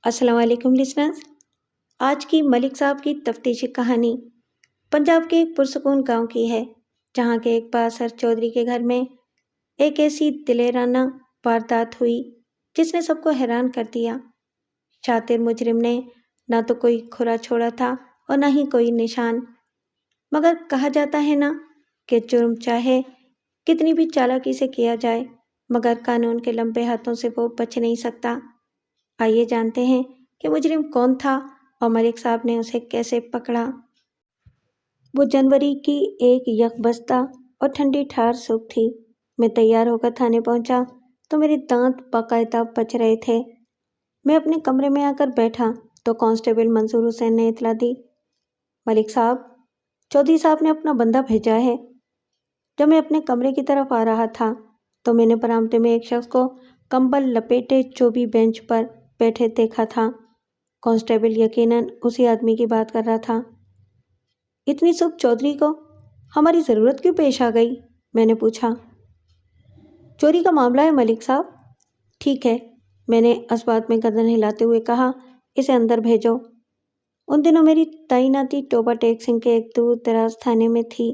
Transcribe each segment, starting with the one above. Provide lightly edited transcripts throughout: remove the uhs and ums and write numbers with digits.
السلام علیکم لسنرز۔ آج کی ملک صاحب کی تفتیشی کہانی پنجاب کے ایک پرسکون گاؤں کی ہے، جہاں کے ایک بااثر چودھری کے گھر میں ایک ایسی دلیرانہ واردات ہوئی جس نے سب کو حیران کر دیا۔ شاطر مجرم نے نہ تو کوئی کھرا چھوڑا تھا اور نہ ہی کوئی نشان، مگر کہا جاتا ہے نا کہ جرم چاہے کتنی بھی چالاکی سے کیا جائے مگر قانون کے لمبے ہاتھوں سے وہ بچ نہیں سکتا۔ آئیے جانتے ہیں کہ مجرم کون تھا اور ملک صاحب نے اسے کیسے پکڑا۔ وہ جنوری کی ایک یکبستہ اور ٹھنڈی ٹھار صبح تھی۔ میں تیار ہو کر تھانے پہنچا تو میرے دانت باقاعدہ بج رہے تھے۔ میں اپنے کمرے میں آ کر بیٹھا تو کانسٹیبل منظور حسین نے اطلاع دی، ملک صاحب، چودھری صاحب نے اپنا بندہ بھیجا ہے۔ جب میں اپنے کمرے کی طرف آ رہا تھا تو میں نے برآمدے میں ایک شخص کو کمبل لپیٹے چوبی بینچ پر بیٹھے دیکھا تھا۔ کانسٹیبل یقیناً اسی آدمی کی بات کر رہا تھا۔ اتنی صبح چودھری کو ہماری ضرورت کیوں پیش آ گئی؟ میں نے پوچھا۔ چوری کا معاملہ ہے ملک صاحب۔ ٹھیک ہے، میں نے اسبات میں گردن ہلاتے ہوئے کہا، اسے اندر بھیجو۔ ان دنوں میری تعیناتی ٹوبہ ٹیک سنگھ کے ایک دور دراز تھانے میں تھی۔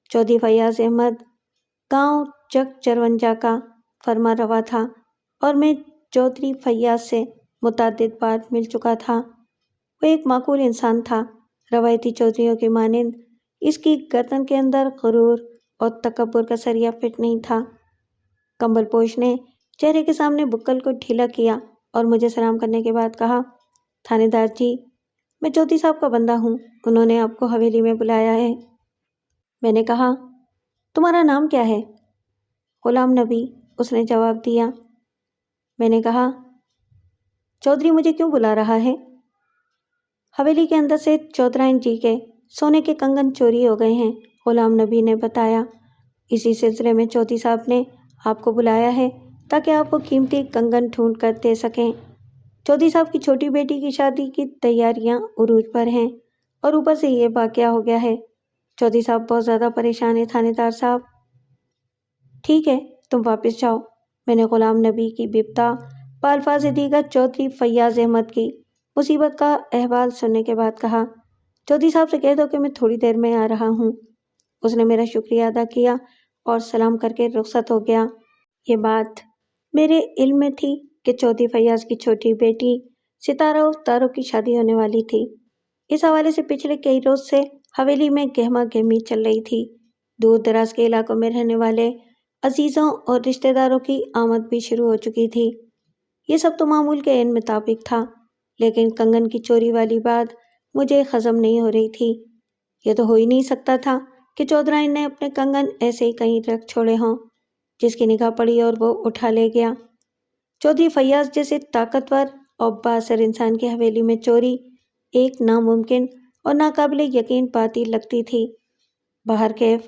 چودھری فیاض احمد گاؤں چک چرونجا کا فرما روا تھا اور میں چودھری فیاض سے متعدد بار مل چکا تھا۔ وہ ایک معقول انسان تھا، روایتی چودھریوں کی مانند اس کی گردن کے اندر غرور اور تکبر کا سریا فٹ نہیں تھا۔ کمبل پوش نے چہرے کے سامنے بکل کو ڈھیلا کیا اور مجھے سلام کرنے کے بعد کہا، تھانے دار جی، میں چودھری صاحب کا بندہ ہوں، انہوں نے آپ کو حویلی میں بلایا ہے۔ میں نے کہا، تمہارا نام کیا ہے؟ غلام نبی، اس نے جواب دیا۔ میں نے کہا، چودھری مجھے کیوں بلا رہا ہے؟ حویلی کے اندر سے چودھرائن جی کے سونے کے کنگن چوری ہو گئے ہیں، غلام نبی نے بتایا۔ اسی سلسلے میں چودھری صاحب نے آپ کو بلایا ہے تاکہ آپ کو قیمتی کنگن ڈھونڈ کر دے سکیں۔ چودھری صاحب کی چھوٹی بیٹی کی شادی کی تیاریاں عروج پر ہیں اور اوپر سے یہ واقعہ ہو گیا ہے۔ چودھری صاحب بہت زیادہ پریشان ہیں تھانے دار صاحب۔ ٹھیک ہے، تم واپس جاؤ، میں نے غلام نبی کی بپتا بالفاظ دیگر چودھری فیاض احمد کی مصیبت کا احوال سننے کے بعد کہا، چودھری صاحب سے کہہ دو کہ میں تھوڑی دیر میں آ رہا ہوں۔ اس نے میرا شکریہ ادا کیا اور سلام کر کے رخصت ہو گیا۔ یہ بات میرے علم میں تھی کہ چودھری فیاض کی چھوٹی بیٹی ستارہ و تارو کی شادی ہونے والی تھی۔ اس حوالے سے پچھلے کئی روز سے حویلی میں گہما گہمی چل رہی تھی۔ دور دراز کے علاقوں میں رہنے والے عزیزوں اور رشتہ داروں کی آمد بھی شروع ہو چکی تھی۔ یہ سب تو معمول کے عین مطابق تھا، لیکن کنگن کی چوری والی بات مجھے ہضم نہیں ہو رہی تھی۔ یہ تو ہو ہی نہیں سکتا تھا کہ چودھرائن نے اپنے کنگن ایسے ہی کہیں رکھ چھوڑے ہوں، جس کی نگاہ پڑی اور وہ اٹھا لے گیا۔ چودھری فیاض جیسے طاقتور اور بااثر انسان کی حویلی میں چوری ایک ناممکن اور ناقابل یقین بات ہی لگتی تھی۔ باہر کیف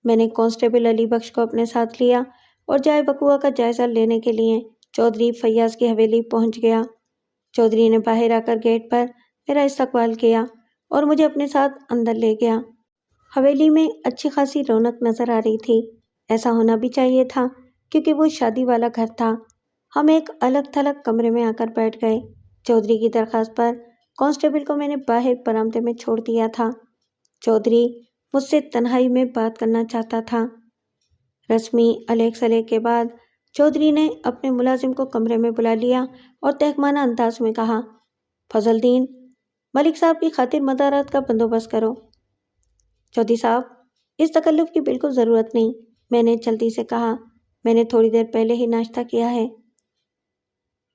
میں نے کانسٹیبل علی بخش کو اپنے ساتھ لیا اور جائے وقوعہ کا جائزہ لینے کے لیے چودھری فیاض کی حویلی پہنچ گیا۔ چودھری نے باہر آ کر گیٹ پر میرا استقبال کیا اور مجھے اپنے ساتھ اندر لے گیا۔ حویلی میں اچھی خاصی رونق نظر آ رہی تھی۔ ایسا ہونا بھی چاہیے تھا کیونکہ وہ شادی والا گھر تھا۔ ہم ایک الگ تھلگ کمرے میں آ کر بیٹھ گئے۔ چودھری کی درخواست پر کانسٹیبل کو میں نے باہر برآمدے میں چھوڑ دیا تھا۔ چودھری مجھ سے تنہائی میں بات کرنا چاہتا تھا۔ رسمی علیق سلیق کے بعد چودھری نے اپنے ملازم کو کمرے میں بلا لیا اور تحکمانہ انداز میں کہا، فضل دین، ملک صاحب کی خاطر مدارات کا بندوبست کرو۔ چودھری صاحب، اس تکلف کی بالکل ضرورت نہیں، میں نے جلدی سے کہا، میں نے تھوڑی دیر پہلے ہی ناشتہ کیا ہے۔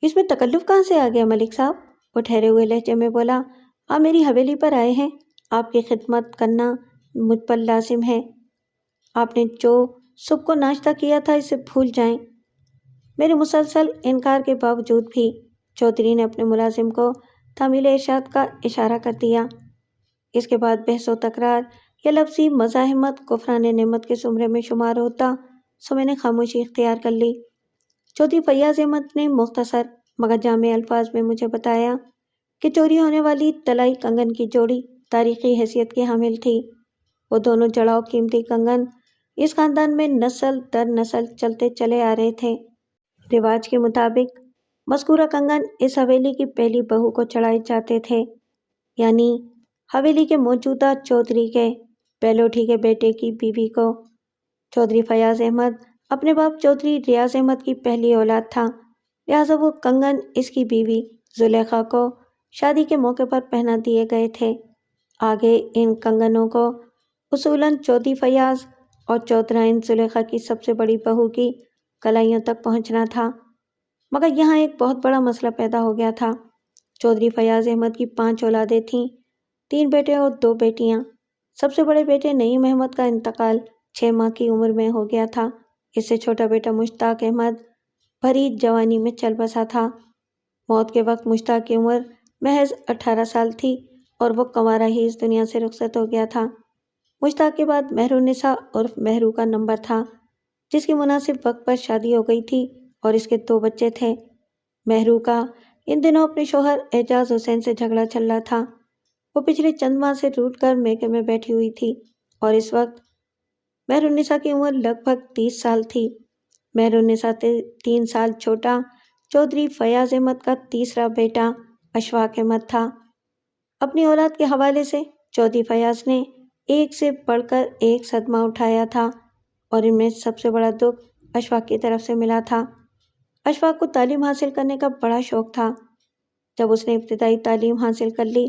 اس میں تکلف کہاں سے آ گیا ملک صاحب؟ وہ ٹھہرے ہوئے لہجے میں بولا، آپ میری حویلی پر آئے ہیں، آپ کی خدمت کرنا مجھ پر لازم ہے۔ آپ نے جو صبح کو ناشتہ کیا تھا اسے بھول جائیں۔ میرے مسلسل انکار کے باوجود بھی چودھری نے اپنے ملازم کو تعمیل ارشاد کا اشارہ کر دیا۔ اس کے بعد بحث و تکرار یا لفظی مزاحمت کفران نعمت کے زمرے میں شمار ہوتا، سو میں نے خاموشی اختیار کر لی۔ چودھری فیاض احمد نے مختصر مگر جامع الفاظ میں مجھے بتایا کہ چوری ہونے والی طلائی کنگن کی جوڑی تاریخی حیثیت کی حامل تھی۔ وہ دونوں جڑاؤ قیمتی کنگن اس خاندان میں نسل در نسل چلتے چلے آ رہے تھے۔ رواج کے مطابق مذکورہ کنگن اس حویلی کی پہلی بہو کو چڑھائے جاتے تھے، یعنی حویلی کے موجودہ چودھری کے بیلوٹھی کے بیٹے کی بیوی کو۔ چودھری فیاض احمد اپنے باپ چودھری ریاض احمد کی پہلی اولاد تھا، لہٰذا وہ کنگن اس کی بیوی زلیخا کو شادی کے موقع پر پہنا دیے گئے تھے۔ آگے ان کنگنوں کو اصولاً چودھری فیاض اور چودھرائن زلیخا کی سب سے بڑی بہو کی کلائیوں تک پہنچنا تھا، مگر یہاں ایک بہت بڑا مسئلہ پیدا ہو گیا تھا۔ چودھری فیاض احمد کی 5 اولادیں تھیں، 3 بیٹے اور 2 بیٹیاں۔ سب سے بڑے بیٹے نعیم احمد کا انتقال 6 ماہ کی عمر میں ہو گیا تھا۔ اس سے چھوٹا بیٹا مشتاق احمد بھری جوانی میں چل بسا تھا۔ موت کے وقت مشتاق کی عمر محض 18 سال تھی اور وہ کنوارا ہی اس دنیا سے رخصت ہو گیا تھا۔ مشتاق کے بعد مہرالنساء عرف مہرو کا نمبر تھا، جس کی مناسب وقت پر شادی ہو گئی تھی اور اس کے 2 بچے تھے۔ مہرو کا ان دنوں اپنے شوہر اعجاز حسین سے جھگڑا چل رہا تھا۔ وہ پچھلے چند ماہ سے روٹھ کر میکے میں بیٹھی ہوئی تھی اور اس وقت مہرالنساء کی عمر لگ بھگ 30 سال تھی۔ مہرالنساء سے 3 سال چھوٹا چودھری فیاض احمد کا تیسرا بیٹا اشفاق احمد تھا۔ اپنی اولاد کے حوالے سے چودھری فیاض نے ایک سے بڑھ کر ایک صدمہ اٹھایا تھا اور ان میں سب سے بڑا دکھ اشفاق کی طرف سے ملا تھا۔ اشفاق کو تعلیم حاصل کرنے کا بڑا شوق تھا۔ جب اس نے ابتدائی تعلیم حاصل کر لی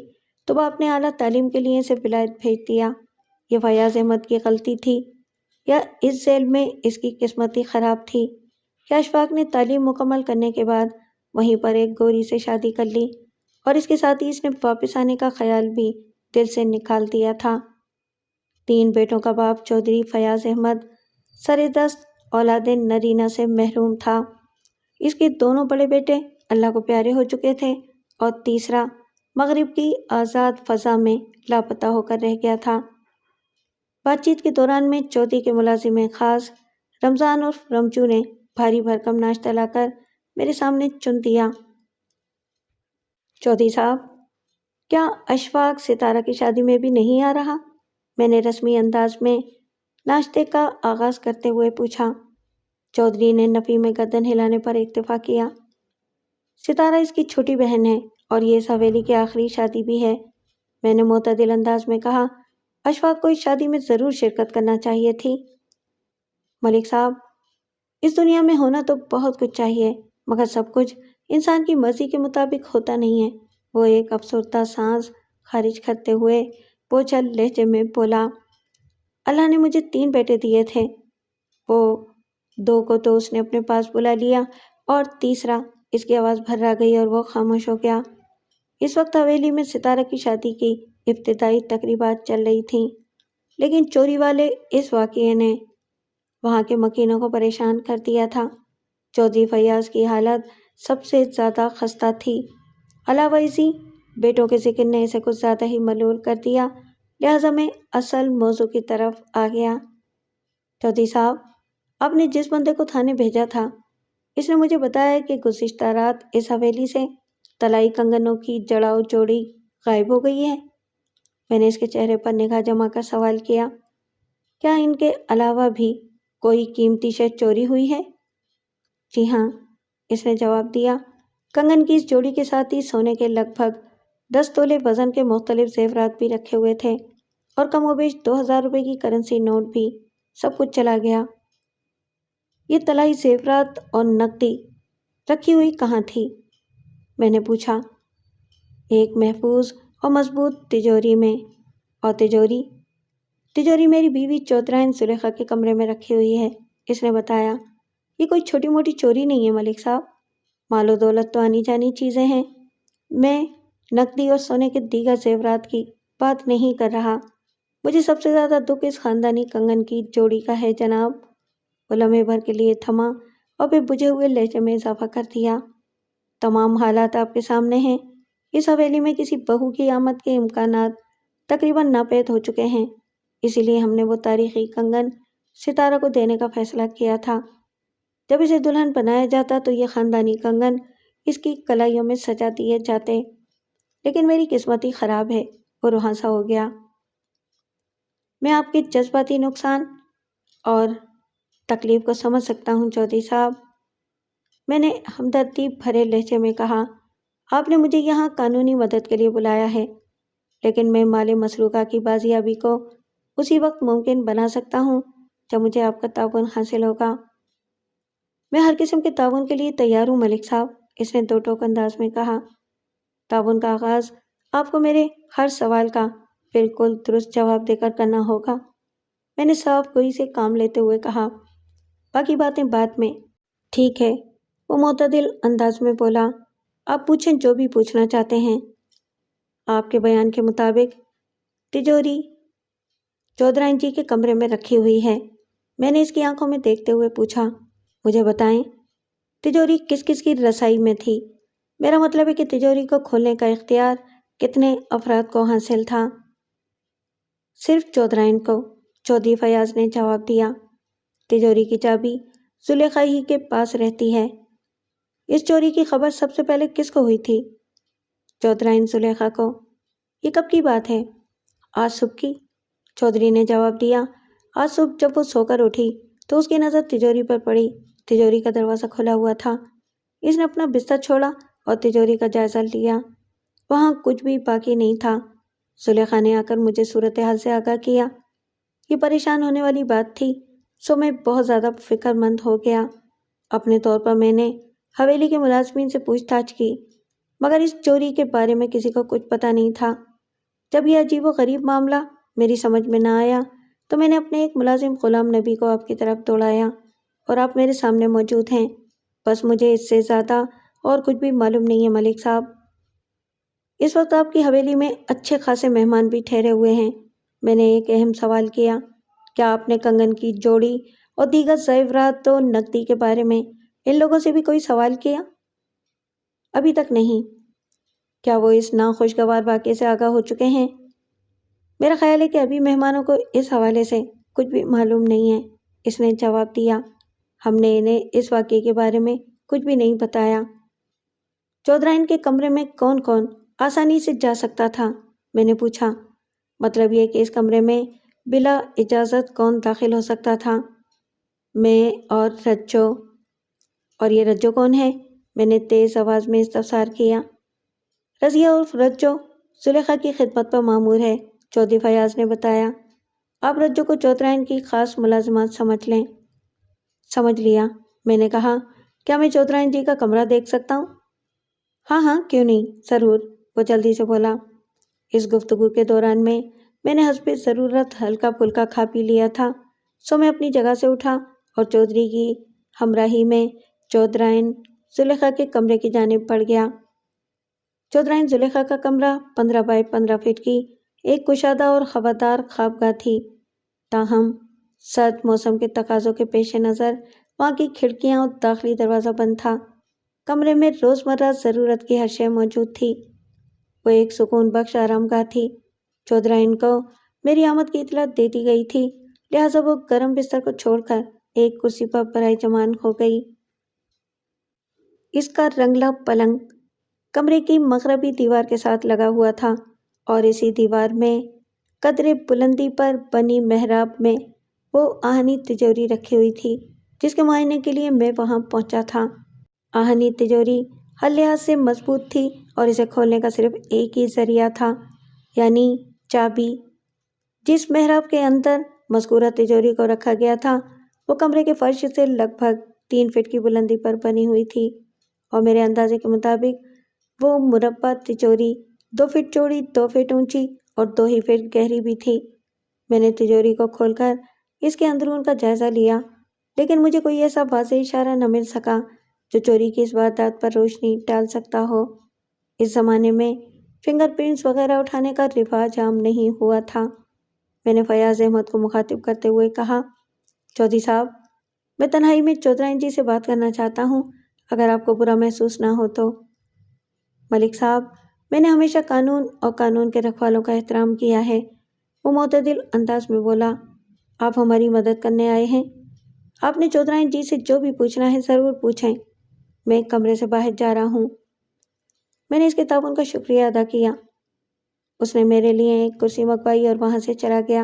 تو باپ نے اعلیٰ تعلیم کے لیے اسے ولایت بھیج دیا۔ یہ فیاض احمد کی غلطی تھی یا اس ذیل میں اس کی قسمت ہی خراب تھی کہ اشفاق نے تعلیم مکمل کرنے کے بعد وہیں پر ایک گوری سے شادی کر لی اور اس کے ساتھ ہی اس نے واپس آنے کا خیال بھی دل سے نکال دیا تھا۔ 3 بیٹوں کا باپ چودھری فیاض احمد سر دست اولاد نرینہ سے محروم تھا۔ اس کے دونوں بڑے بیٹے اللہ کو پیارے ہو چکے تھے اور تیسرا مغرب کی آزاد فضا میں لاپتہ ہو کر رہ گیا تھا۔ بات چیت کے دوران میں چودھری کے ملازم خاص رمضان عرف رمجو نے بھاری بھرکم ناشتہ لا کر میرے سامنے چن دیا۔ چودھری صاحب، کیا اشفاق ستارہ کی شادی میں بھی نہیں آ رہا؟ میں نے رسمی انداز میں ناشتے کا آغاز کرتے ہوئے پوچھا۔ چودھری نے نفی میں گردن ہلانے پر اکتفا کیا۔ ستارہ اس کی چھوٹی بہن ہے اور یہ اس حویلی کی آخری شادی بھی ہے۔ میں نے معتدل انداز میں کہا، اشفاق کو اس شادی میں ضرور شرکت کرنا چاہیے تھی۔ ملک صاحب، اس دنیا میں ہونا تو بہت کچھ چاہیے، مگر سب کچھ انسان کی مرضی کے مطابق ہوتا نہیں ہے۔ وہ ایک افسردہ سانس خارج کرتے ہوئے بوجھل لہجے میں بولا، اللہ نے مجھے 3 بیٹے دیے تھے، وہ 2 کو تو اس نے اپنے پاس بلا لیا اور تیسرا، اس کی آواز بھرا گئی اور وہ خاموش ہو گیا۔ اس وقت حویلی میں ستارہ کی شادی کی ابتدائی تقریبات چل رہی تھیں، لیکن چوری والے اس واقعے نے وہاں کے مکینوں کو پریشان کر دیا تھا۔ چودھری فیاض کی حالت سب سے زیادہ خستہ تھی۔ علاوہ ازیں بیٹوں کے ذکر نے اسے کچھ زیادہ ہی ملول کر دیا، لہٰذا میں اصل موضوع کی طرف آ گیا۔ چودھری صاحب، آپ نے جس بندے کو تھانے بھیجا تھا، اس نے مجھے بتایا کہ گزشتہ رات اس حویلی سے طلائی کنگنوں کی جڑاؤ جوڑی غائب ہو گئی ہے۔ میں نے اس کے چہرے پر نگاہ جما کر سوال کیا، کیا ان کے علاوہ بھی کوئی قیمتی شے چوری ہوئی ہے؟ جی ہاں، اس نے جواب دیا۔ کنگن کی اس جوڑی کے ساتھ ہی سونے کے لگ بھگ 10 تولے وزن کے مختلف زیورات بھی رکھے ہوئے تھے اور کم و بیش 2000 روپے کی کرنسی نوٹ بھی، سب کچھ چلا گیا۔ یہ طلائی زیورات اور نقدی رکھی ہوئی کہاں تھی؟ میں نے پوچھا۔ ایک محفوظ اور مضبوط تجوری میں۔ اور تجوری میری بیوی چودھرائن زلیخا کے کمرے میں رکھی ہوئی ہے، اس نے بتایا۔ یہ کوئی چھوٹی موٹی چوری نہیں ہے ملک صاحب، مال و دولت تو آنی جانی چیزیں ہیں، میں نقدی اور سونے کے دیگر زیورات کی بات نہیں کر رہا۔ مجھے سب سے زیادہ دکھ اس خاندانی کنگن کی جوڑی کا ہے جناب۔ وہ لمحے بھر کے لیے تھما اور پھر بجھے ہوئے لہجے میں اضافہ کر دیا، تمام حالات آپ کے سامنے ہیں۔ اس حویلی میں کسی بہو کی آمد کے امکانات تقریباً ناپید ہو چکے ہیں، اسی لیے ہم نے وہ تاریخی کنگن ستارہ کو دینے کا فیصلہ کیا تھا۔ جب اسے دلہن بنایا جاتا تو یہ خاندانی کنگن اس کی کلائیوں میں سجا دیے جاتے، لیکن میری قسمت ہی خراب ہے، وہ رہاسا ہو گیا۔ میں آپ کے جذباتی نقصان اور تکلیف کو سمجھ سکتا ہوں چودھری صاحب، میں نے ہمدردی بھرے لہجے میں کہا، آپ نے مجھے یہاں قانونی مدد کے لیے بلایا ہے، لیکن میں مال مسروقہ کی بازیابی کو اسی وقت ممکن بنا سکتا ہوں جب مجھے آپ کا تعاون حاصل ہوگا۔ میں ہر قسم کے تعاون کے لیے تیار ہوں ملک صاحب، اس نے دو ٹوک انداز میں کہا۔ تعاون کا آغاز آپ کو میرے ہر سوال کا بالکل درست جواب دے کر کرنا ہوگا، میں نے صاف گوئی سے کام لیتے ہوئے کہا، باقی باتیں بعد میں۔ ٹھیک ہے، وہ معتدل انداز میں بولا، آپ پوچھیں جو بھی پوچھنا چاہتے ہیں۔ آپ کے بیان کے مطابق تجوری چودھرائن جی کے کمرے میں رکھی ہوئی ہے۔ میں نے اس کی آنکھوں میں دیکھتے ہوئے پوچھا، مجھے بتائیں تجوری کس کس کی رسائی میں تھی؟ میرا مطلب ہے کہ تجوری کو کھولنے کا اختیار کتنے افراد کو حاصل تھا؟ صرف چودھرائن کو، چودھری فیاض نے جواب دیا۔ تجوری کی چابی زلیخا ہی کے پاس رہتی ہے۔ اس چوری کی خبر سب سے پہلے کس کو ہوئی تھی؟ چودھرائن زلیخا کو۔ یہ کب کی بات ہے؟ آج صبح کی، چودھری نے جواب دیا۔ آج صبح جب وہ سو کر اٹھی تو اس کی نظر تجوری پر پڑی۔ تجوری کا دروازہ کھلا ہوا تھا۔ اس نے اپنا بستر چھوڑا اور تجوری کا جائزہ لیا۔ وہاں کچھ بھی باقی نہیں تھا۔ زلیخا نے آ کر مجھے صورتحال سے آگاہ کیا۔ یہ پریشان ہونے والی بات تھی، سو میں بہت زیادہ فکر مند ہو گیا۔ اپنے طور پر میں نے حویلی کے ملازمین سے پوچھ تاچھ کی، مگر اس چوری کے بارے میں کسی کو کچھ پتہ نہیں تھا۔ جب یہ عجیب و غریب معاملہ میری سمجھ میں نہ آیا تو میں نے اپنے ایک ملازم غلام نبی کو آپ کی طرف دوڑایا اور آپ میرے سامنے موجود ہیں۔ بس مجھے اس سے زیادہ اور کچھ بھی معلوم نہیں ہے ملک صاحب۔ اس وقت آپ کی حویلی میں اچھے خاصے مہمان بھی ٹھہرے ہوئے ہیں۔ میں نے ایک اہم سوال کیا، کیا آپ نے کنگن کی جوڑی اور دیگر زیورات و نقدی کے بارے میں ان لوگوں سے بھی کوئی سوال کیا؟ ابھی تک نہیں۔ کیا وہ اس ناخوشگوار واقعے سے آگاہ ہو چکے ہیں؟ میرا خیال ہے کہ ابھی مہمانوں کو اس حوالے سے کچھ بھی معلوم نہیں ہے، اس نے جواب دیا۔ ہم نے انہیں اس واقعے کے بارے میں کچھ بھی نہیں بتایا۔ چودھرائن کے کمرے میں کون کون آسانی سے جا سکتا تھا؟ میں نے پوچھا۔ مطلب یہ کہ اس کمرے میں بلا اجازت کون داخل ہو سکتا تھا؟ میں اور رجو۔ اور یہ رجو کون ہے؟ میں نے تیز آواز میں استفسار کیا۔ رضیہ عرف رجو زلیخا کی خدمت پر مامور ہے، چودھری فیاض نے بتایا۔ آپ رجو کو چودھرائن کی خاص ملازمات سمجھ لیں۔ سمجھ لیا، میں نے کہا۔ کیا میں چودھرائن جی کا کمرہ دیکھ سکتا ہوں؟ ہاں ہاں، کیوں نہیں، ضرور، وہ جلدی سے بولا۔ اس گفتگو کے دوران میں نے حسب ضرورت ہلکا پھلکا کھا پی لیا تھا، سو میں اپنی جگہ سے اٹھا اور چودھری کی ہمراہی میں چودھرائن زلیخا کے کمرے کی جانب بڑھ گیا۔ چودھرائن زلیخا کا کمرہ 15 بائی 15 فٹ کی ایک کشادہ اور ہوادار خوابگاہ تھی، تاہم سرد موسم کے تقاضوں کے پیش نظر وہاں کی کھڑکیاں اور داخلی دروازہ بند تھا۔ کمرے میں روزمرہ ضرورت کی ہر شے موجود تھی۔ وہ ایک سکون بخش آرام گاہ تھی۔ چودھرائن کو میری آمد کی اطلاع دے دی گئی تھی، لہٰذا وہ گرم بستر کو چھوڑ کر ایک کرسی پر برائے جمان ہو گئی۔ اس کا رنگلا پلنگ کمرے کی مغربی دیوار کے ساتھ لگا ہوا تھا اور اسی دیوار میں قدرے بلندی پر بنی محراب میں وہ آہنی تجوری رکھی ہوئی تھی جس کے معائنے کے لیے میں وہاں پہنچا تھا۔ آہنی تجوری ہر لحاظ سے مضبوط تھی اور اسے کھولنے کا صرف ایک ہی ذریعہ تھا، یعنی چابی۔ جس محراب کے اندر مذکورہ تجوری کو رکھا گیا تھا وہ کمرے کے فرش سے لگ بھگ 3 فٹ کی بلندی پر بنی ہوئی تھی اور میرے اندازے کے مطابق وہ مربع تجوری 2 فٹ چوڑی، 2 فٹ اونچی اور 2 ہی فٹ گہری بھی تھی۔ میں نے تجوری کو کھول کر اس کے اندرون کا جائزہ لیا، لیکن مجھے کوئی ایسا واضح اشارہ نہ مل سکا جو چوری کی اس واردات پر روشنی ڈال سکتا ہو۔ اس زمانے میں فنگر پرنٹس وغیرہ اٹھانے کا رواج عام نہیں ہوا تھا۔ میں نے فیاض احمد کو مخاطب کرتے ہوئے کہا، چودھری صاحب، میں تنہائی میں چودھرائن جی سے بات کرنا چاہتا ہوں، اگر آپ کو برا محسوس نہ ہو تو۔ ملک صاحب، میں نے ہمیشہ قانون اور قانون کے رکھوالوں کا احترام کیا ہے، وہ معتدل انداز میں بولا۔ آپ ہماری مدد کرنے آئے ہیں، آپ نے چودھرائن جی سے جو بھی پوچھنا ہے ضرور پوچھیں، میں کمرے سے باہر جا رہا ہوں۔ میں نے اس کے تعاون کا شکریہ ادا کیا۔ اس نے میرے لیے ایک کرسی منگوائی اور وہاں سے چلا گیا۔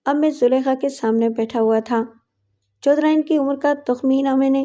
اب میں زلیخا کے سامنے بیٹھا ہوا تھا۔ چودھرائن کی عمر کا تخمینہ میں نے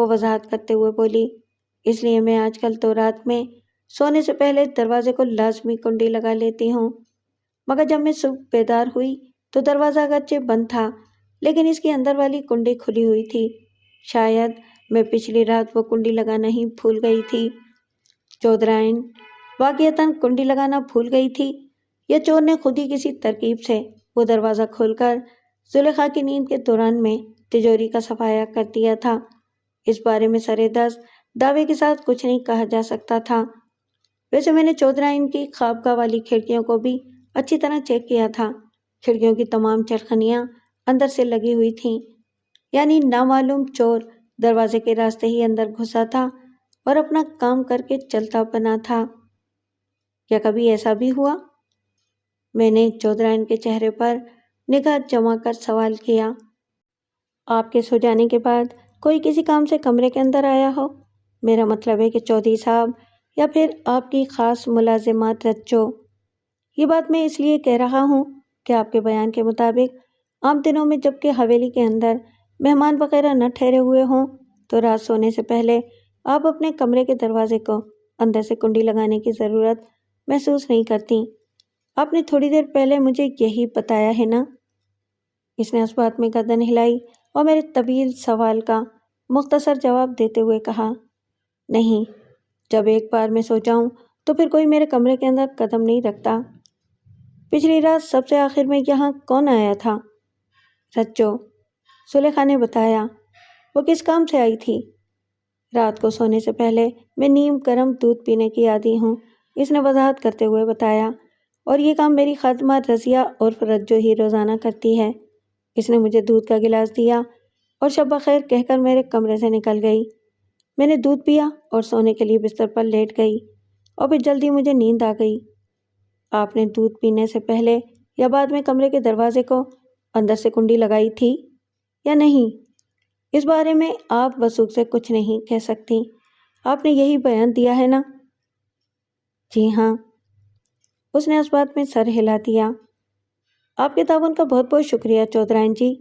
وہ وضاحت کرتے ہوئے بولی، اس لیے میں آج کل تو رات میں سونے سے پہلے دروازے کو لازمی کنڈی لگا لیتی ہوں، مگر جب میں صبح بیدار ہوئی تو دروازہ اگرچہ بند تھا لیکن اس کی اندر والی کنڈی کھلی ہوئی تھی۔ شاید میں پچھلی رات وہ کنڈی لگانا ہی بھول گئی تھی۔ چودھرائن واقعتاً کنڈی لگانا بھول گئی تھی یا چور نے خود ہی کسی ترکیب سے وہ دروازہ کھول کر زلیخا کی نیند کے دوران میں تجوری کا صفایا کر دیا تھا؟ اس بارے میں سرے دست دعوے کے ساتھ کچھ نہیں کہا جا سکتا تھا۔ ویسے میں نے چودھرائن کی خوابگاہ والی کھڑکیوں کو بھی اچھی طرح چیک کیا تھا۔ کھڑکیوں کی تمام چرخنیاں اندر سے لگی ہوئی تھیں، یعنی نامعلوم چور دروازے کے راستے ہی اندر گھسا تھا اور اپنا کام کر کے چلتا بنا تھا۔ کیا کبھی ایسا بھی ہوا؟ میں نے چودھرائن کے چہرے پر نگاہ جما کر سوال کیا۔ آپ کے سو جانے کے بعد کوئی کسی کام سے کمرے کے اندر آیا ہو؟ میرا مطلب ہے کہ چودھری صاحب یا پھر آپ کی خاص ملازمات رچو۔ یہ بات میں اس لیے کہہ رہا ہوں کہ آپ کے بیان کے مطابق عام دنوں میں جب کہ حویلی کے اندر مہمان وغیرہ نہ ٹھہرے ہوئے ہوں تو رات سونے سے پہلے آپ اپنے کمرے کے دروازے کو اندر سے کنڈی لگانے کی ضرورت محسوس نہیں کرتی۔ آپ نے تھوڑی دیر پہلے مجھے یہی بتایا ہے نا؟ اس نے اس بات میں گردن ہلائی اور میرے طویل سوال کا مختصر جواب دیتے ہوئے کہا، نہیں، جب ایک بار میں سو جاؤں تو پھر کوئی میرے کمرے کے اندر قدم نہیں رکھتا۔ پچھلی رات سب سے آخر میں یہاں کون آیا تھا؟ رچو، زلیخا نے بتایا۔ وہ کس کام سے آئی تھی؟ رات کو سونے سے پہلے میں نیم گرم دودھ پینے کی عادی ہوں، اس نے وضاحت کرتے ہوئے بتایا، اور یہ کام میری خادمہ رضیہ عرف رجو ہی روزانہ کرتی ہے۔ اس نے مجھے دودھ کا گلاس دیا اور شب بخیر کہہ کر میرے کمرے سے نکل گئی۔ میں نے دودھ پیا اور سونے کے لیے بستر پر لیٹ گئی اور پھر جلدی مجھے نیند آ گئی۔ آپ نے دودھ پینے سے پہلے یا بعد میں کمرے کے دروازے کو اندر سے کنڈی لگائی تھی یا نہیں؟ اس بارے میں آپ وثوق سے کچھ نہیں کہہ سکتی، آپ نے یہی بیان دیا ہے نا؟ جی ہاں۔ اس نے اس بات میں سر ہلا دیا۔ آپ کے تعاون کا بہت بہت شکریہ چودھرائن جی،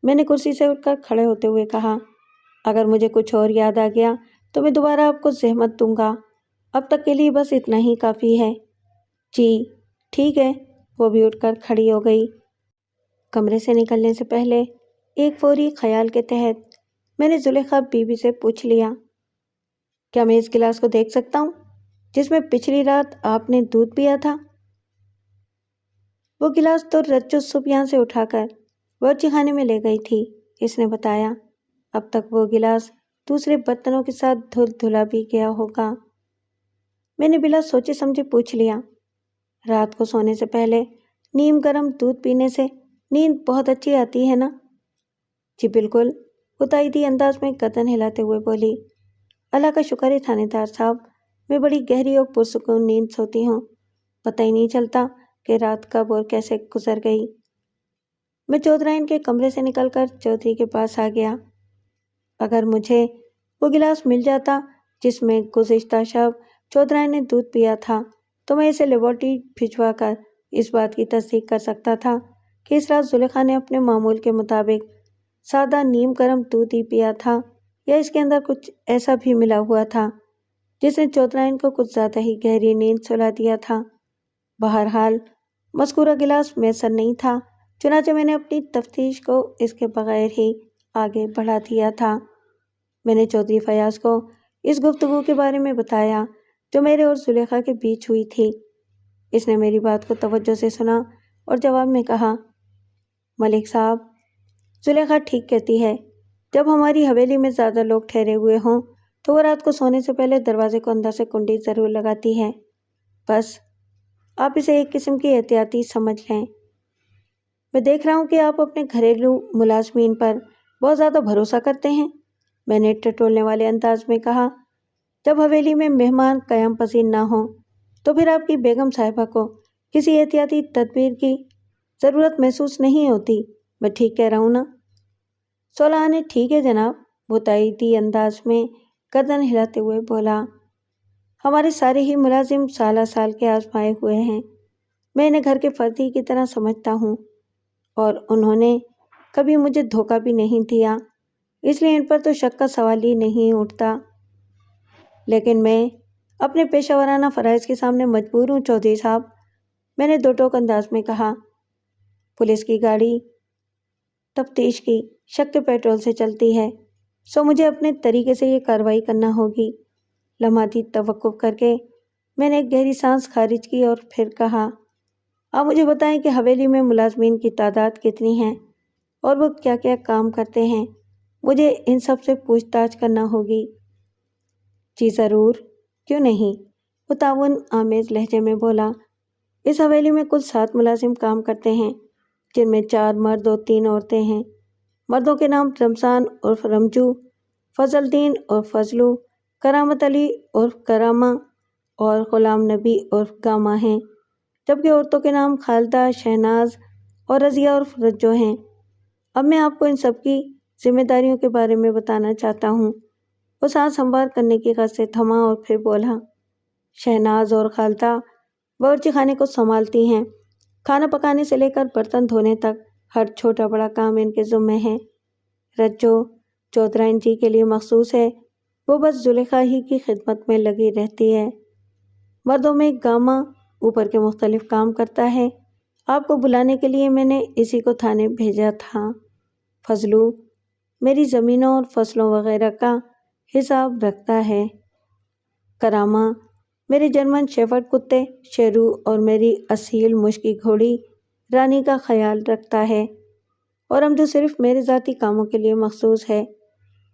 میں نے کرسی سے اٹھ کر کھڑے ہوتے ہوئے کہا۔ اگر مجھے کچھ اور یاد آ گیا تو میں دوبارہ آپ کو زحمت دوں گا، اب تک کے لیے بس اتنا ہی کافی ہے۔ جی ٹھیک ہے، وہ بھی اٹھ کر کھڑی ہو گئی۔ کمرے سے نکلنے سے پہلے ایک فوری خیال کے تحت میں نے زلیخا بی بی سے پوچھ لیا، کیا میں اس گلاس کو دیکھ سکتا ہوں جس میں پچھلی رات آپ نے دودھ پیا تھا؟ وہ گلاس تو رچو صبح یہاں سے اٹھا کر باورچی خانے میں لے گئی تھی، اس نے بتایا۔ اب تک وہ گلاس دوسرے برتنوں کے ساتھ دھل دھلا بھی گیا ہوگا۔ میں نے بلا سوچے سمجھے پوچھ لیا، رات کو سونے سے پہلے نیم گرم دودھ پینے سے نیند بہت اچھی آتی ہے نا؟ جی بالکل، وہ تائیدی انداز میں گردن ہلاتے ہوئے بولی۔ اللہ کا شکر ہے تھانے دار صاحب، میں بڑی گہری اور پرسکون نیند سوتی ہوں، پتہ ہی نہیں چلتا کہ رات کب اور کیسے گزر گئی۔ میں چودھرائن کے کمرے سے نکل کر چودھری کے پاس آ گیا۔ اگر مجھے وہ گلاس مل جاتا جس میں گزشتہ شب چودھرائن نے دودھ پیا تھا تو میں اسے لیبارٹری بھجوا کر اس بات کی تصدیق کر سکتا تھا کہ اس رات زلیخا نے اپنے معمول کے مطابق سادہ نیم گرم دودھ ہی پیا تھا یا اس کے اندر کچھ ایسا بھی ملا ہوا تھا جس نے چودھرائن کو کچھ زیادہ ہی گہری نیند سلا دیا تھا۔ بہرحال مذکورہ گلاس میسر نہیں تھا، چنانچہ میں نے اپنی تفتیش کو اس کے بغیر ہی آگے بڑھا دیا تھا۔ میں نے چودھری فیاض کو اس گفتگو کے بارے میں بتایا جو میرے اور زلیخا کے بیچ ہوئی تھی۔ اس نے میری بات کو توجہ سے سنا اور جواب میں کہا، ملک صاحب، زلیخا ٹھیک کہتی ہے، جب ہماری حویلی میں زیادہ لوگ ٹھہرے ہوئے ہوں تو وہ رات کو سونے سے پہلے دروازے کو اندر سے کنڈی ضرور لگاتی ہے۔ بس آپ اسے ایک قسم کی احتیاطی سمجھ لیں۔ میں دیکھ رہا ہوں کہ آپ اپنے گھریلو ملازمین پر بہت زیادہ بھروسہ کرتے ہیں، میں نے ٹٹولنے والے انداز میں کہا۔ جب حویلی میں مہمان قیام پذیر نہ ہوں تو پھر آپ کی بیگم صاحبہ کو کسی احتیاطی تدبیر کی ضرورت محسوس نہیں ہوتی، میں ٹھیک کہہ رہا ہوں نا؟ سولہانے ٹھیک ہے جناب، وہ تائیدی انداز میں گردن ہلاتے ہوئے بولا۔ ہمارے سارے ہی ملازم سالہ سال کے آزمائے ہوئے ہیں، میں انہیں گھر کے فردی کی طرح سمجھتا ہوں اور انہوں نے کبھی مجھے دھوکہ بھی نہیں دیا۔ اس لیے ان پر تو شک کا سوال ہی نہیں اٹھتا۔ لیکن میں اپنے پیشہ ورانہ فرائض کے سامنے مجبور ہوں چودھری صاحب، میں نے دو ٹوک انداز میں کہا۔ پولیس کی گاڑی تفتیش کی شک کے پیٹرول سے چلتی ہے، سو مجھے اپنے طریقے سے یہ کارروائی کرنا ہوگی۔ لمحاتی توقف کر کے میں نے ایک گہری سانس خارج کی اور پھر کہا، آپ مجھے بتائیں کہ حویلی میں ملازمین کی تعداد کتنی ہے اور وہ کیا کیا کام کرتے ہیں؟ مجھے ان سب سے پوچھ تاچھ کرنا ہوگی۔ جی ضرور، کیوں نہیں، وہ تعاون آمیز لہجے میں بولا۔ اس حویلی میں کل 7 ملازم کام کرتے ہیں، جن میں 4 مرد اور 3 عورتیں ہیں۔ مردوں کے نام رمضان عرف رمجو، فضل الدین عرف فضلو، کرامت علی عرف کرامہ اور غلام نبی عرف گامہ ہیں، جبکہ عورتوں کے نام خالدہ، شہناز اور رضیہ عرف رجو ہیں۔ اب میں آپ کو ان سب کی ذمہ داریوں کے بارے میں بتانا چاہتا ہوں۔ وہ سانس ہموار کرنے کی غرض سے تھما اور پھر بولا، شہناز اور خالدہ باورچی خانے کو سنبھالتی ہیں، کھانا پکانے سے لے کر برتن دھونے تک ہر چھوٹا بڑا کام ان کے ذمے ہے۔ رجو چودھرائن جی کے لیے مخصوص ہے، وہ بس زلیخا ہی کی خدمت میں لگی رہتی ہے۔ مردوں میں گامہ اوپر کے مختلف کام کرتا ہے، آپ کو بلانے کے لیے میں نے اسی کو تھانے بھیجا تھا۔ فضلو میری زمینوں اور فصلوں وغیرہ کا حساب رکھتا ہے۔ کرامہ میرے جرمن شیفرڈ کتے شیرو اور میری اصیل مشکی گھوڑی رانی کا خیال رکھتا ہے، اور جو صرف میرے ذاتی کاموں کے لیے مخصوص ہے،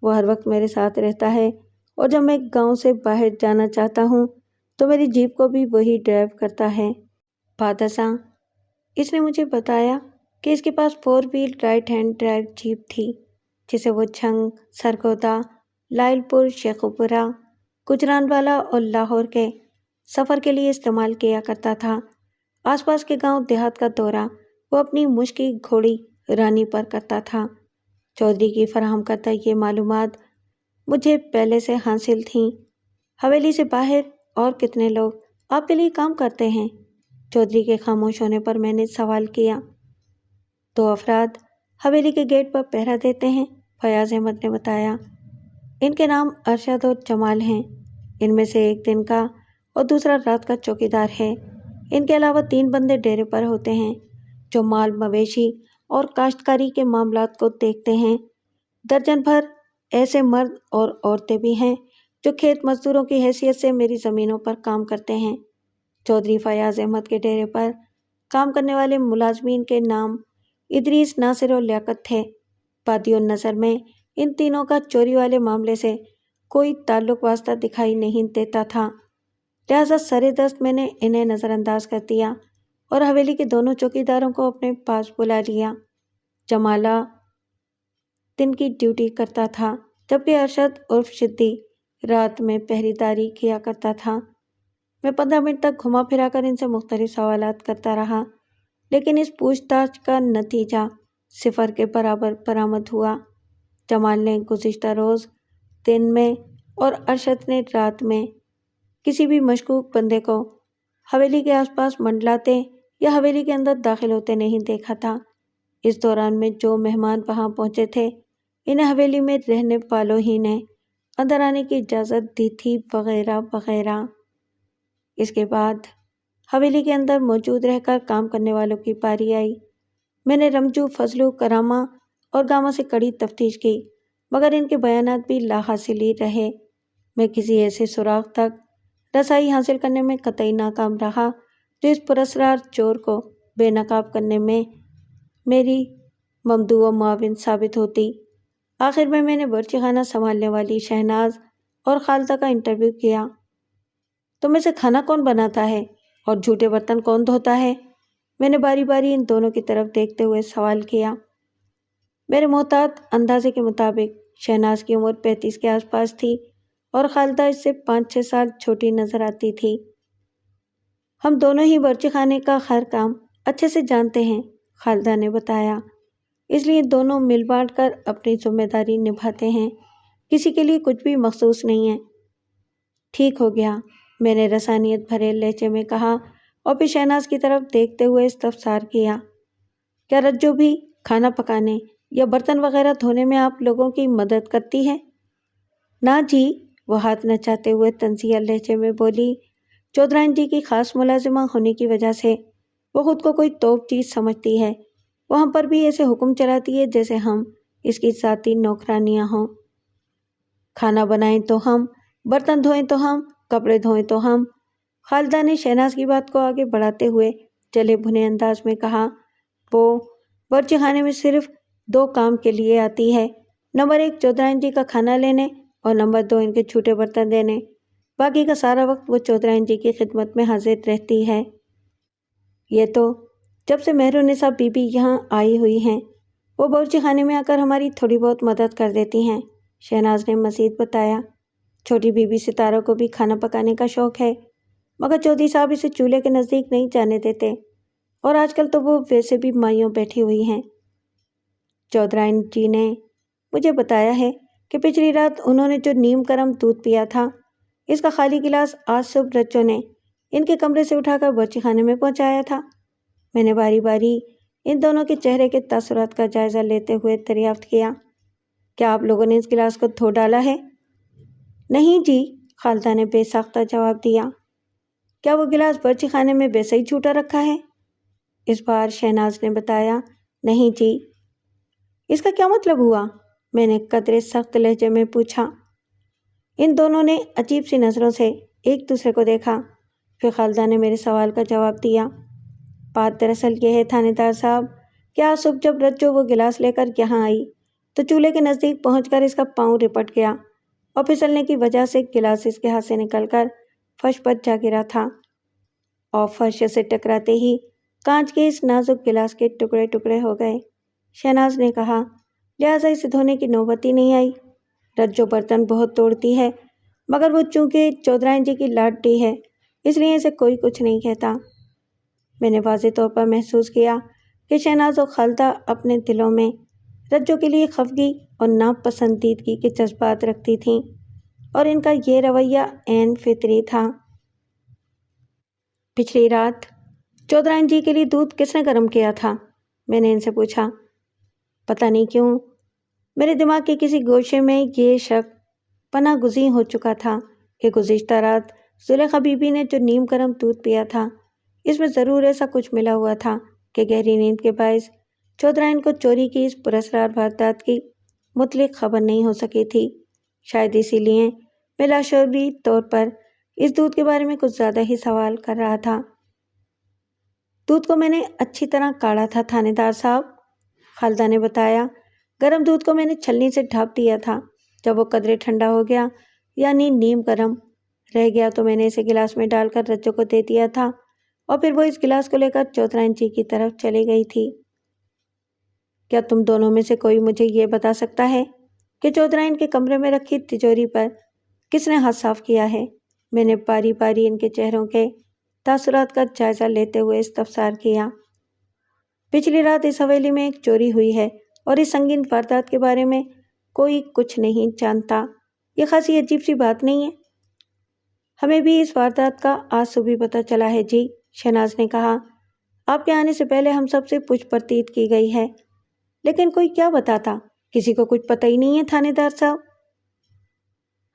وہ ہر وقت میرے ساتھ رہتا ہے، اور جب میں گاؤں سے باہر جانا چاہتا ہوں تو میری جیپ کو بھی وہی ڈرائیو کرتا ہے۔ بعد ازاں اس نے مجھے بتایا کہ اس کے پاس 4 wheel right hand drive jeep تھی، جسے وہ چھنگ، سرگودا، لائل پور، شیخوپورہ، گجرانوالا اور لاہور کے سفر کے لیے استعمال کیا کرتا تھا۔ آس پاس کے گاؤں دیہات کا دورہ وہ اپنی مشکی گھوڑی رانی پر کرتا تھا۔ چودھری کی فراہم کردہ یہ معلومات مجھے پہلے سے حاصل تھیں۔ حویلی سے باہر اور کتنے لوگ آپ کے لیے کام کرتے ہیں؟ چودھری کے خاموش ہونے پر میں نے سوال کیا۔ 2 افراد حویلی کے گیٹ پر پہرا دیتے ہیں، فیاض احمد نے بتایا۔ ان کے نام ارشد اور جمال ہیں، ان میں سے ایک دن کا اور دوسرا رات کا چوکیدار ہے۔ ان کے علاوہ 3 بندے ڈیرے پر ہوتے ہیں، جو مال مویشی اور کاشتکاری کے معاملات کو دیکھتے ہیں۔ درجن بھر ایسے مرد اور عورتیں بھی ہیں جو کھیت مزدوروں کی حیثیت سے میری زمینوں پر کام کرتے ہیں۔ چودھری فیاض احمد کے ڈیرے پر کام کرنے والے ملازمین کے نام ادریس، ناصر اور لیاقت تھے۔ بادی النظر میں ان تینوں کا چوری والے معاملے سے کوئی تعلق واسطہ دکھائی نہیں دیتا تھا، لہذا سرے دست میں نے انہیں نظر انداز کر دیا اور حویلی کے دونوں چوکیداروں کو اپنے پاس بلا لیا۔ جمالہ دن کی ڈیوٹی کرتا تھا، جبکہ ارشد عرف شدی رات میں پہری داری کیا کرتا تھا۔ میں 15 منٹ تک گھما پھرا کر ان سے مختلف سوالات کرتا رہا، لیکن اس پوچھ تاچھ کا نتیجہ 0 کے برابر برآمد ہوا۔ جمال نے گزشتہ روز دن میں اور ارشد نے رات میں کسی بھی مشکوک بندے کو حویلی کے آس پاس منڈلاتے یا حویلی کے اندر داخل ہوتے نہیں دیکھا تھا۔ اس دوران میں جو مہمان وہاں پہنچے تھے، انہیں حویلی میں رہنے والوں ہی نے اندر آنے کی اجازت دی تھی، وغیرہ وغیرہ۔ اس کے بعد حویلی کے اندر موجود رہ کر کام کرنے والوں کی باری آئی۔ میں نے رمجو، فضلو، کرامہ اور گامہ سے کڑی تفتیش کی، مگر ان کے بیانات بھی لا حاصل ہی رہے۔ میں کسی ایسے سراغ تک رسائی حاصل کرنے میں قطعی ناکام رہا جو اس پراسرار چور کو بے نقاب کرنے میں میری ممدوع و معاون ثابت ہوتی۔ آخر میں نے باورچی خانہ سنبھالنے والی شہناز اور خالدہ کا انٹرویو کیا۔ تم میں سے کھانا کون بناتا ہے اور جھوٹے برتن کون دھوتا ہے؟ میں نے باری باری ان دونوں کی طرف دیکھتے ہوئے سوال کیا۔ میرے محتاط اندازے کے مطابق شہناز کی عمر 35 کے آس پاس تھی اور خالدہ اس سے 5-6 سال چھوٹی نظر آتی تھی۔ ہم دونوں ہی باورچی خانے کا ہر کام اچھے سے جانتے ہیں، خالدہ نے بتایا، اس لیے دونوں مل بانٹ کر اپنی ذمہ داری نبھاتے ہیں، کسی کے لیے کچھ بھی مخصوص نہیں ہے۔ ٹھیک ہو گیا، میں نے رسانیت بھرے لہجے میں کہا اور پھر شہناز کی طرف دیکھتے ہوئے استفسار کیا، کیا رجو بھی کھانا پکانے یا برتن وغیرہ دھونے میں آپ لوگوں کی مدد کرتی ہے؟ نہ جی، وہ ہاتھ نچاتے ہوئے طنزیہ لہجے میں بولی۔ چودھرائن جی کی خاص ملازمہ ہونے کی وجہ سے وہ خود کو کوئی توپ چیز سمجھتی ہے۔ وہ ہم پر بھی ایسے حکم چلاتی ہے جیسے ہم اس کی ذاتی نوکرانیاں ہوں۔ کھانا بنائیں تو ہم، برتن دھوئیں تو ہم، کپڑے دھوئیں تو ہم۔ خالدہ نے شہناز کی بات کو آگے بڑھاتے ہوئے جلے بھنے انداز میں کہا، وہ باورچی خانے میں صرف 2 کام کے لیے آتی ہے، نمبر 1 چودھرائن جی کا کھانا لینے اور نمبر 2 ان کے چھوٹے برتن دینے۔ باقی کا سارا وقت وہ چودھرائن جی کی خدمت میں حاضر رہتی ہے۔ یہ تو جب سے مہرالنساء بی بی یہاں آئی ہوئی ہیں، وہ باورچی خانے میں آ کر ہماری تھوڑی بہت مدد کر دیتی ہیں، شہناز نے مزید بتایا۔ چھوٹی بی بی ستارہ کو بھی کھانا پکانے کا شوق ہے، مگر چودھری صاحب اسے چولہے کے نزدیک نہیں جانے دیتے، اور آج کل تو وہ ویسے بھی مائیوں بیٹھی ہوئی ہیں۔ چودھرائن جی نے مجھے بتایا ہے کہ پچھلی رات انہوں نے جو نیم گرم دودھ پیا تھا، اس کا خالی گلاس آج صبح رجو نے ان کے کمرے سے اٹھا کر باورچی خانے میں پہنچایا تھا۔ میں نے باری باری ان دونوں کے چہرے کے تاثرات کا جائزہ لیتے ہوئے دریافت کیا، کیا آپ لوگوں نے اس گلاس کو دھو ڈالا ہے؟ نہیں جی، خالدہ نے بے ساختہ جواب دیا۔ کیا وہ گلاس باورچی خانے میں ویسے ہی چھوٹا رکھا ہے؟ اس بار شہناز نے بتایا، نہیں جی۔ اس کا کیا مطلب ہوا؟ میں نے قدرے سخت لہجے میں پوچھا۔ ان دونوں نے عجیب سی نظروں سے ایک دوسرے کو دیکھا، پھر خالدہ نے میرے سوال کا جواب دیا۔ بات دراصل یہ ہے تھانے دار صاحب کہ آج صبح جب رجو وہ گلاس لے کر یہاں آئی تو چولہے کے نزدیک پہنچ کر اس کا پاؤں رپٹ گیا اور پھسلنے کی وجہ سے گلاس اس کے ہاتھ سے نکل کر فرش پر جا گرا تھا، اور فرش سے ٹکراتے ہی کانچ کے اس نازک گلاس کے ٹکڑے ٹکڑے ہو گئے۔ شہناز نے کہا، لہٰذا اسے دھونے کی نوبت ہی نہیں آئی۔ رجو برتن بہت توڑتی ہے، مگر وہ چونکہ چودھرائن جی کی لاڈلی ہے، اس لیے اسے کوئی کچھ نہیں کہتا۔ میں نے واضح طور پر محسوس کیا کہ شہناز و خالدہ اپنے دلوں میں رجو کے لیے خفگی اور ناپسندیدگی کے جذبات رکھتی تھیں، اور ان کا یہ رویہ عین فطری تھا۔ پچھلی رات چودھرائن جی کے لیے دودھ کس نے گرم کیا تھا؟ میں نے ان سے پوچھا۔ پتہ نہیں کیوں میرے دماغ کے کسی گوشے میں یہ شک پناہ گزین ہو چکا تھا کہ گزشتہ رات زلیخا بی بی نے جو نیم گرم دودھ پیا تھا، اس میں ضرور ایسا کچھ ملا ہوا تھا کہ گہری نیند کے باعث چودھرائن کو چوری کی اس پراسرار واردات کی متعلق خبر نہیں ہو سکی تھی۔ شاید اسی لیے میں لاشعوری طور پر اس دودھ کے بارے میں کچھ زیادہ ہی سوال کر رہا تھا۔ دودھ کو میں نے اچھی طرح کاڑھا تھا تھانے دار صاحب، خالدہ نے بتایا۔ گرم دودھ کو میں نے چھلنی سے ڈھانپ دیا تھا، جب وہ قدرے ٹھنڈا ہو گیا یعنی نیم گرم رہ گیا تو میں نے اسے گلاس میں ڈال کر رجو کو دے دیا تھا، اور پھر وہ اس گلاس کو لے کر چودھرائن جی کی طرف چلی گئی تھی۔ کیا تم دونوں میں سے کوئی مجھے یہ بتا سکتا ہے کہ چودھرائن کے کمرے میں رکھی تجوری پر کس نے ہاتھ صاف کیا ہے؟ میں نے باری باری ان کے چہروں کے تاثرات کا جائزہ لیتے ہوئے استفسار کیا۔ پچھلی رات اس حویلی میں ایک چوری ہوئی ہے، اور اس سنگین واردات کے بارے میں کوئی کچھ نہیں جانتا۔ یہ خاصی عجیب سی بات نہیں ہے؟ ہمیں بھی اس واردات کا آج صبح پتہ چلا ہے جی، شہناز نے کہا۔ آپ کے آنے سے پہلے ہم سب سے پوچھ پرتیت کی گئی ہے، لیکن کوئی کیا بتاتا؟ کسی کو کچھ پتہ ہی نہیں ہے تھانے دار صاحب۔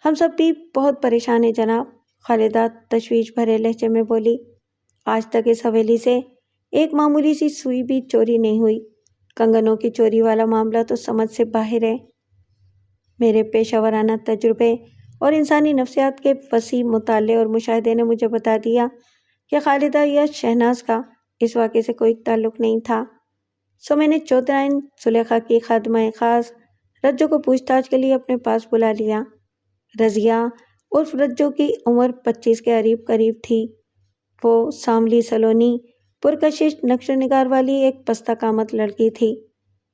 ہم سب بھی بہت پریشان ہیں جناب، خالدہ تشویش بھرے لہجے میں بولی۔ آج تک اس حویلی سے ایک معمولی سی سوئی بھی چوری نہیں ہوئی، کنگنوں کی چوری والا معاملہ تو سمجھ سے باہر ہے۔ میرے پیشہ ورانہ تجربے اور انسانی نفسیات کے وسیع مطالعے اور مشاہدے نے مجھے بتا دیا کہ خالدہ یا شہناز کا اس واقعے سے کوئی تعلق نہیں تھا۔ سو میں نے چودھرائن زلیخا کی خادمہ خاص رجو کو پوچھ تاچھ کے لیے اپنے پاس بلا لیا۔ رضیہ عرف رجو کی عمر 25 کے قریب تھی۔ وہ سانولی سلونی پرکشش نقش و نگار والی ایک پستہ قامت لڑکی تھی۔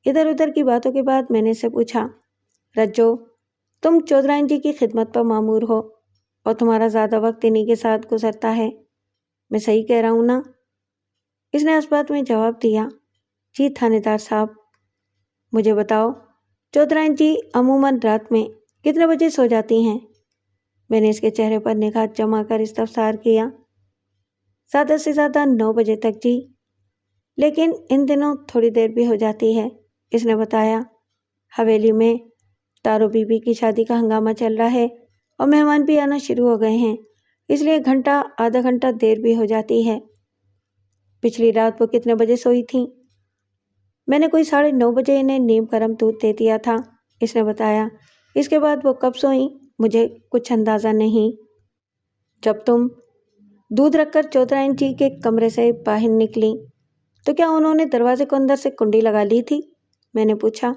ادھر ادھر کی باتوں کے بعد میں نے اسے پوچھا، رجو، تم چودھرائن جی کی خدمت پر مامور ہو اور تمہارا زیادہ وقت انہی کے ساتھ گزرتا ہے، میں صحیح کہہ رہا ہوں نا؟ اس نے اس بات میں جواب دیا، جی تھانے دار صاحب۔ مجھے بتاؤ، چودھرائن جی عموماً رات میں کتنے بجے سو جاتی ہیں؟ میں نے اس کے چہرے پر نگاہ جما کر استفسار کیا۔ زیادہ سے زیادہ 9 بجے تک جی، لیکن ان دنوں تھوڑی دیر بھی ہو جاتی ہے۔ اس نے بتایا۔ حویلی میں تارو بی بی کی شادی کا ہنگامہ چل رہا ہے اور مہمان بھی آنا شروع ہو گئے ہیں، اس لیے گھنٹہ آدھا گھنٹہ دیر بھی ہو جاتی ہے۔ پچھلی رات وہ کتنے بجے سوئی تھیں؟ میں نے کوئی 9:30 بجے انہیں نیم گرم دودھ دے دیا تھا، اس نے بتایا۔ اس کے بعد وہ کب سوئیں مجھے کچھ اندازہ نہیں۔ جب تم دودھ رکھ کر چودھرائن جی کے کمرے سے باہر نکلی تو کیا انہوں نے دروازے کو اندر سے کنڈی لگا لی تھی؟ میں نے پوچھا۔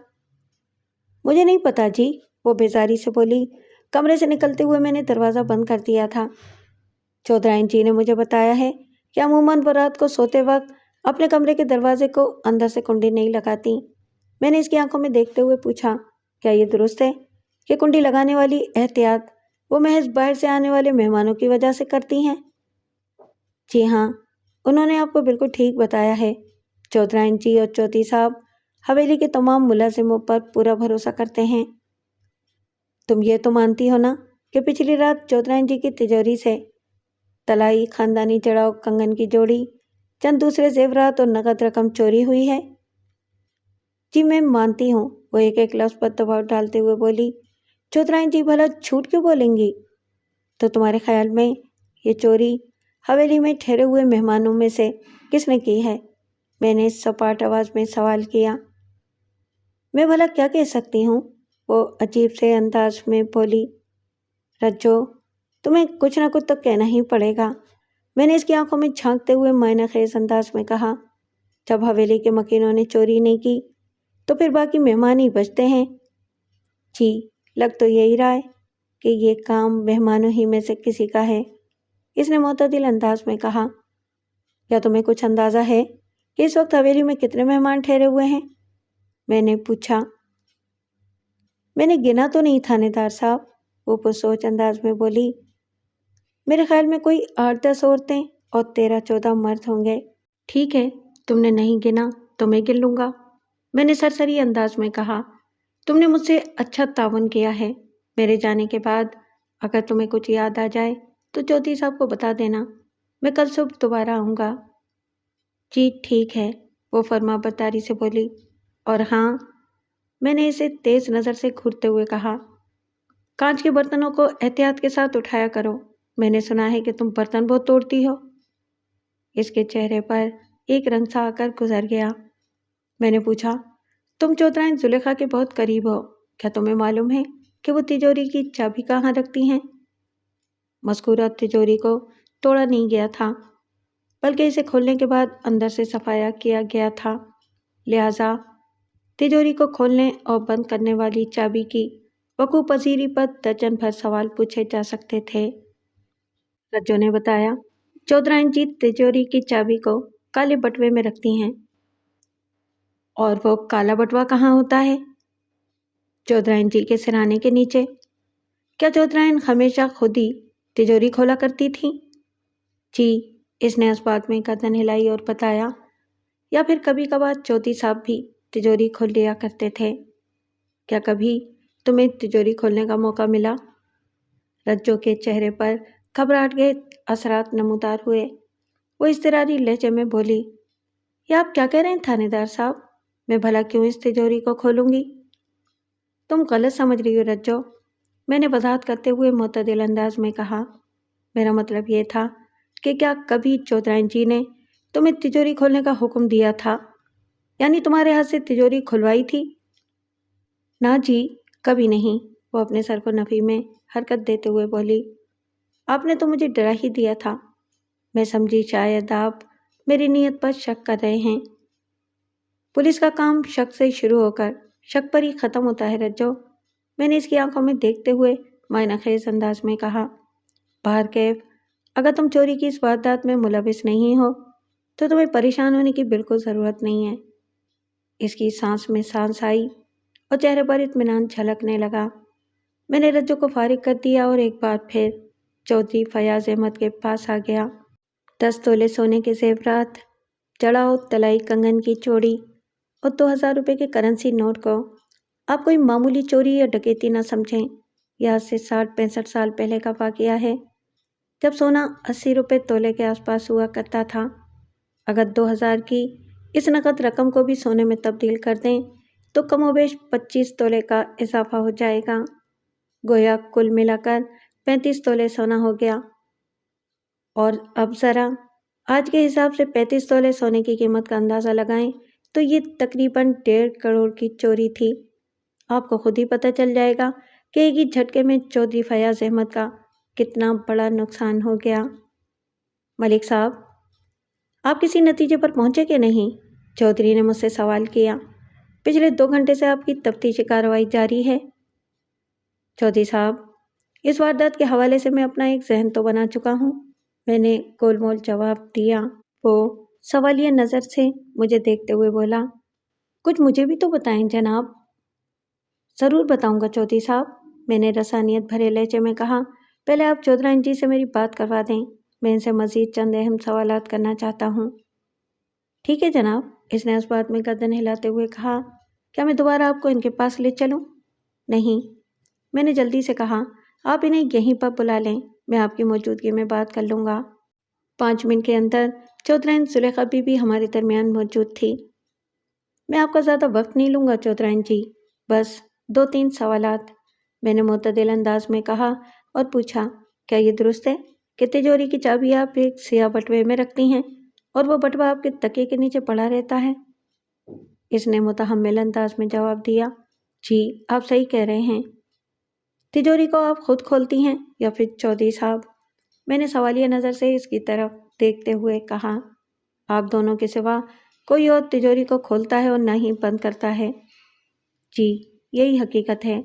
مجھے نہیں پتا جی، وہ بیزاری سے بولی۔ کمرے سے نکلتے ہوئے میں نے دروازہ بند کر دیا تھا۔ چودھرائن جی نے مجھے بتایا ہے کہ عموماً وہ رات کو سوتے وقت اپنے کمرے کے دروازے کو اندر سے کنڈی نہیں لگاتی۔ میں نے اس کی آنکھوں میں دیکھتے ہوئے پوچھا، کیا یہ درست ہے کہ کنڈی لگانے والی احتیاط وہ محض باہر سے آنے والے مہمانوں کی وجہ سے کرتی ہیں؟ جی ہاں، انہوں نے آپ کو بالکل ٹھیک بتایا ہے۔ چودھرائن جی اور چوتھی صاحب حویلی کے تمام ملازموں پر پورا بھروسہ کرتے ہیں۔ تم یہ تو مانتی ہو نا کہ پچھلی رات چودھرائن جی کی تجوری سے طلائی خاندانی جڑاؤ کنگن کی جوڑی، چند دوسرے زیورات اور نقد رقم چوری ہوئی ہے؟ جی میں مانتی ہوں، وہ ایک لفظ پر دباؤ ڈالتے ہوئے بولی۔ چودھرائن جی بھلا جھوٹ کیوں بولیں گی؟ تو تمہارے خیال میں یہ چوری حویلی میں ٹھہرے ہوئے مہمانوں میں سے کس نے کی ہے؟ میں نے سپاٹ آواز میں سوال کیا۔ میں بھلا کیا کہہ سکتی ہوں؟ وہ عجیب سے انداز میں بولی۔ رجو، تمہیں کچھ نہ کچھ تو کہنا ہی پڑے گا، میں نے اس کی آنکھوں میں جھانکتے ہوئے معنی خیز انداز میں کہا۔ جب حویلی کے مکینوں نے چوری نہیں کی تو پھر باقی مہمان ہی بچتے ہیں۔ جی لگ تو یہی رہا ہے کہ یہ کام مہمانوں ہی میں سے کسی کا ہے، اس نے معتدل انداز میں کہا۔ کیا تمہیں کچھ اندازہ ہے کہ اس وقت حویلی میں کتنے مہمان ٹھہرے ہوئے ہیں؟ میں نے پوچھا۔ میں نے گنا تو نہیں تھانے دار صاحب، وہ پرسوچ انداز میں بولی۔ میرے خیال میں کوئی 8-10 عورتیں اور 13-14 مرد ہوں گے۔ ٹھیک ہے، تم نے نہیں گنا تو میں گن لوں گا، میں نے سرسری انداز میں کہا۔ تم نے مجھ سے اچھا تعاون کیا ہے۔ میرے جانے کے بعد اگر تمہیں کچھ یاد آ جائے تو چوتھی صاحب کو بتا دینا، میں کل صبح دوبارہ آؤں گا۔ جی ٹھیک ہے، وہ فرما برداری سے بولی۔ اور ہاں، میں نے اسے تیز نظر سے گھورتے ہوئے کہا، کانچ کے برتنوں کو احتیاط کے ساتھ اٹھایا کرو، میں نے سنا ہے کہ تم برتن بہت توڑتی ہو۔ اس کے چہرے پر ایک رنگ سا آ کر گزر گیا۔ میں نے پوچھا، تم چودھرائن زلیخا کے بہت قریب ہو، کیا تمہیں معلوم ہے کہ وہ تجوری کی چابی کہاں رکھتی ہیں؟ مذکورہ تجوری کو توڑا نہیں گیا تھا، بلکہ اسے کھولنے کے بعد اندر سے صفایا کیا گیا تھا، لہٰذا تجوری کو کھولنے اور بند کرنے والی چابی کی وقوع پذیری پر درجن بھر سوال پوچھے جا سکتے تھے۔ رجو نے بتایا، چودھرائن جی تجوری کی چابی کو کالے بٹوے میں رکھتی ہیں۔ اور وہ کالا بٹوا کہاں ہوتا ہے؟ چودھرائن جی کے سرہانے کے نیچے۔ کیا چودھرائن ہمیشہ خود ہی تجوری کھولا کرتی تھی؟ جی، اس نے اس بات میں گردن ہلائی اور بتایا، یا پھر کبھی کبھار چوتھی صاحب بھی تجوری کھول لیا کرتے تھے۔ کیا کبھی تمہیں تجوری کھولنے کا موقع ملا؟ رجو کے چہرے پر گھبراہٹ کے اثرات نمودار ہوئے۔ وہ اضطراری لہجے میں بولی، یہ آپ کیا کہہ رہے ہیں تھانے دار صاحب؟ میں بھلا کیوں اس تجوری کو کھولوں گی؟ تم غلط سمجھ رہی ہو رجو، میں نے وضاحت کرتے ہوئے معتدل انداز میں کہا۔ میرا مطلب یہ تھا کہ کیا کبھی چودھرائن جی نے تمہیں تجوری کھولنے کا حکم دیا تھا، یعنی تمہارے ہاتھ سے تجوری کھلوائی تھی؟ نہ جی، کبھی نہیں، وہ اپنے سر کو نفی میں حرکت دیتے ہوئے بولی۔ آپ نے تو مجھے ڈرا ہی دیا تھا، میں سمجھی شاید آپ میری نیت پر شک کر رہے ہیں۔ پولیس کا کام شک سے شروع ہو کر شک پر ہی ختم ہوتا ہے رجو، میں نے اس کی آنکھوں میں دیکھتے ہوئے معنی خیز انداز میں کہا۔ بہر کیف اگر تم چوری کی اس واردات میں ملوث نہیں ہو تو تمہیں پریشان ہونے کی بالکل ضرورت نہیں ہے۔ اس کی سانس میں سانس آئی اور چہرے پر اطمینان جھلکنے لگا۔ میں نے رجو کو فارغ کر دیا اور ایک بار پھر چودھری فیاض احمد کے پاس آ گیا۔ 10 تولے سونے کے زیورات، جڑاؤ طلائی کنگن کی چوڑی اور 2000 روپے کے کرنسی نوٹ کو آپ کوئی معمولی چوری یا ڈکیتی نہ سمجھیں۔ یہ آج سے 60-65 سال پہلے کا واقعہ ہے، جب سونا 80 روپے تولے کے آس پاس ہوا کرتا تھا۔ اگر 2000 کی اس نقد رقم کو بھی سونے میں تبدیل کر دیں تو کم و بیش 25 تولے کا اضافہ ہو جائے گا۔ گویا کل ملا کر 35 تولے سونا ہو گیا۔ اور اب ذرا آج کے حساب سے 35 تولے سونے کی قیمت کا اندازہ لگائیں تو یہ تقریباً 1.5 کروڑ کی چوری تھی۔ آپ کو خود ہی پتہ چل جائے گا کہ ایک ہی جھٹکے میں چودھری فیاض احمد کا کتنا بڑا نقصان ہو گیا۔ ملک صاحب، آپ کسی نتیجے پر پہنچے کہ نہیں؟ چودھری نے مجھ سے سوال کیا۔ پچھلے 2 گھنٹے سے آپ کی تفتیشی کارروائی جاری ہے۔ چودھری صاحب، اس واردات کے حوالے سے میں اپنا ایک ذہن تو بنا چکا ہوں، میں نے گول مول جواب دیا۔ وہ سوالیہ نظر سے مجھے دیکھتے ہوئے بولا، کچھ مجھے بھی تو بتائیں جناب۔ ضرور بتاؤں گا چودھری صاحب، میں نے رسانیت بھرے لہجے میں کہا۔ پہلے آپ چودھرائن جی سے میری بات کروا دیں، میں ان سے مزید چند اہم سوالات کرنا چاہتا ہوں۔ ٹھیک ہے جناب، اس نے اس بات میں گردن ہلاتے ہوئے کہا۔ کیا میں دوبارہ آپ کو ان کے پاس لے چلوں؟ نہیں، میں نے جلدی سے کہا، آپ انہیں یہیں پر بلا لیں، میں آپ کی موجودگی میں بات کر لوں گا۔ 5 منٹ کے اندر چودھرائن زلیخا بی بھی ہمارے درمیان موجود تھی۔ میں آپ کا زیادہ وقت نہیں لوں گا چودھرائن جی، بس 2-3 سوالات، میں نے معتدل انداز میں کہا اور پوچھا، کیا یہ درست ہے کہ تجوری کی چابی آپ ایک سیاہ بٹوے میں رکھتی ہیں اور وہ بٹوا آپ کے تکیے کے نیچے پڑا رہتا ہے؟ اس نے متحمل انداز میں جواب دیا، جی آپ صحیح کہہ رہے ہیں۔ تجوری کو آپ خود کھولتی ہیں یا پھر چودھری صاحب؟ میں نے سوالیہ نظر سے اس کی طرف دیکھتے ہوئے کہا، آپ دونوں کے سوا کوئی اور تجوری کو کھولتا ہے اور نہ ہی بند کرتا ہے۔ جی یہی حقیقت ہے۔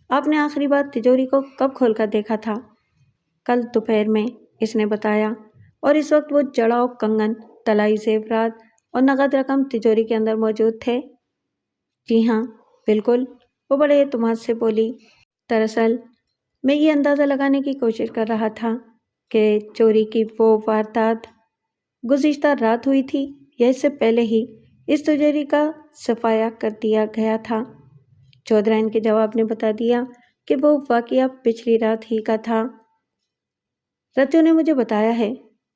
آپ نے آخری بار تجوری کو کب کھول کر دیکھا تھا؟ کل دوپہر میں، اس نے بتایا، اور اس وقت وہ جڑاؤ کنگن، طلائی زیورات اور نقد رقم تجوری کے اندر موجود تھے؟ جی ہاں بالکل، وہ بڑے اعتماد سے بولی۔ دراصل میں یہ اندازہ لگانے کی کوشش کر رہا تھا کہ چوری کی وہ واردات گزشتہ رات ہوئی تھی یا اس سے پہلے ہی اس تجوری کا صفایا کر دیا گیا تھا۔ چودھرائن کے جواب نے بتا دیا کہ وہ واقعہ پچھلی رات ہی کا تھا۔ رتیو نے مجھے بتایا ہے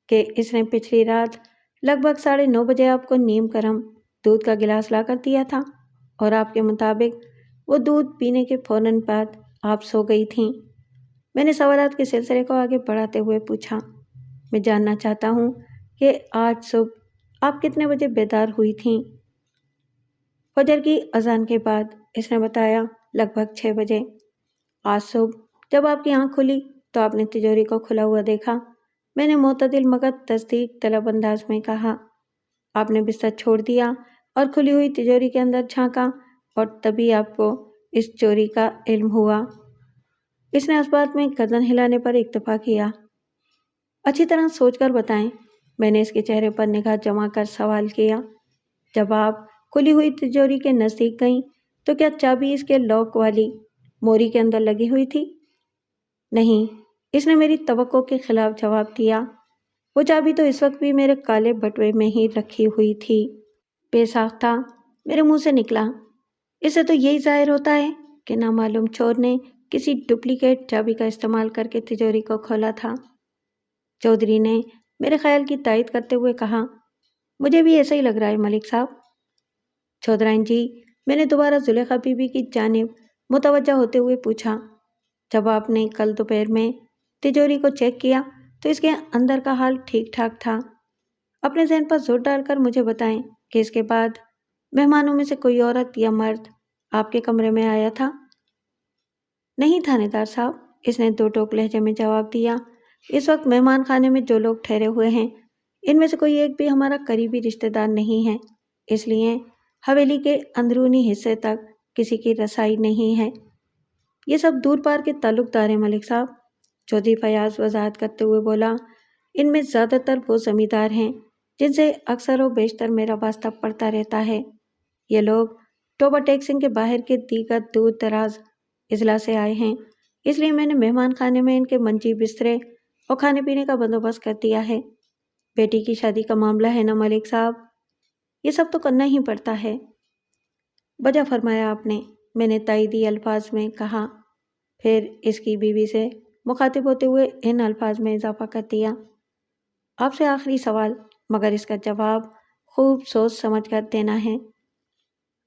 کہ اس نے پچھلی رات لگ بھگ 9:30 بجے آپ کو نیم گرم دودھ کا گلاس لا کر دیا تھا، اور آپ کے مطابق وہ دودھ پینے کے فوراً بعد آپ سو گئی تھیں۔ میں نے سوالات کے سلسلے کو آگے بڑھاتے ہوئے پوچھا، میں جاننا چاہتا ہوں کہ آج صبح آپ کتنے بجے بیدار ہوئی تھیں؟ فجر کی اذان کے بعد، اس نے بتایا، لگ بھگ 6 بجے۔ آج صبح جب آپ کی آنکھ کھلی تو آپ نے تجوری کو کھلا ہوا دیکھا، میں نے معتدل مگر تصدیق طلب انداز میں کہا۔ آپ نے بستر چھوڑ دیا اور کھلی ہوئی تجوری کے اندر جھانکا، اور تبھی آپ کو اس چوری کا علم ہوا؟ اس نے اس بات میں گردن ہلانے پر اکتفا کیا۔ اچھی طرح سوچ کر بتائیں، میں نے اس کے چہرے پر نگاہ جما کر سوال کیا۔ جب آپ کھلی ہوئی تجوری کے نزدیک گئیں تو کیا چابی اس کے لاک والی موری کے اندر لگی ہوئی تھی؟ نہیں، اس نے میری توقع کے خلاف جواب دیا۔ وہ چابی تو اس وقت بھی میرے کالے بٹوے میں ہی رکھی ہوئی تھی۔ بے ساختہ میرے منہ سے نکلا، اس سے تو یہی ظاہر ہوتا ہے کہ نامعلوم چور نے کسی ڈپلیکیٹ چابی کا استعمال کر کے تجوری کو کھولا تھا۔ چودھری نے میرے خیال کی تائید کرتے ہوئے کہا، مجھے بھی ایسا ہی لگ رہا ہے ملک صاحب۔ چودھرائن جی، میں نے دوبارہ زلیخا بی بی کی جانب متوجہ ہوتے ہوئے پوچھا، جب آپ نے کل دوپہر میں تجوری کو چیک کیا تو اس کے اندر کا حال ٹھیک ٹھاک تھا؟ اپنے ذہن پر زور ڈال کر مجھے بتائیں کہ اس کے بعد مہمانوں میں سے کوئی عورت یا مرد آپ کے کمرے میں آیا تھا؟ نہیں تھانے دار صاحب، اس نے 2 ٹوک لہجے میں جواب دیا۔ اس وقت مہمان خانے میں جو لوگ ٹھہرے ہوئے ہیں ان میں سے کوئی ایک بھی ہمارا قریبی رشتہ دار نہیں ہے، اس لیے حویلی کے اندرونی حصے تک کسی کی رسائی نہیں ہے۔ یہ سب دور پار کے تعلق دار ہیں ملک صاحب، چودھری فیاض وضاحت کرتے ہوئے بولا۔ ان میں زیادہ تر وہ زمیندار ہیں جن سے اکثر و بیشتر میرا واسطہ پڑتا رہتا ہے۔ یہ لوگ ٹوبہ ٹیک سنگھ کے باہر کے دیگر دور دراز اضلاع سے آئے ہیں، اس لیے میں نے مہمان خانے میں ان کے منجی بسترے اور کھانے پینے کا بندوبست کر دیا ہے۔ بیٹی کی شادی کا معاملہ ہے نا ملک صاحب، یہ سب تو کرنا ہی پڑتا ہے۔ بجا فرمایا آپ نے، میں نے تائیدی الفاظ میں کہا، پھر اس کی بیوی سے مخاطب ہوتے ہوئے ان الفاظ میں اضافہ کر دیا، آپ سے آخری سوال، مگر اس کا جواب خوب سوچ سمجھ کر دینا ہے۔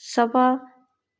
4:15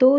2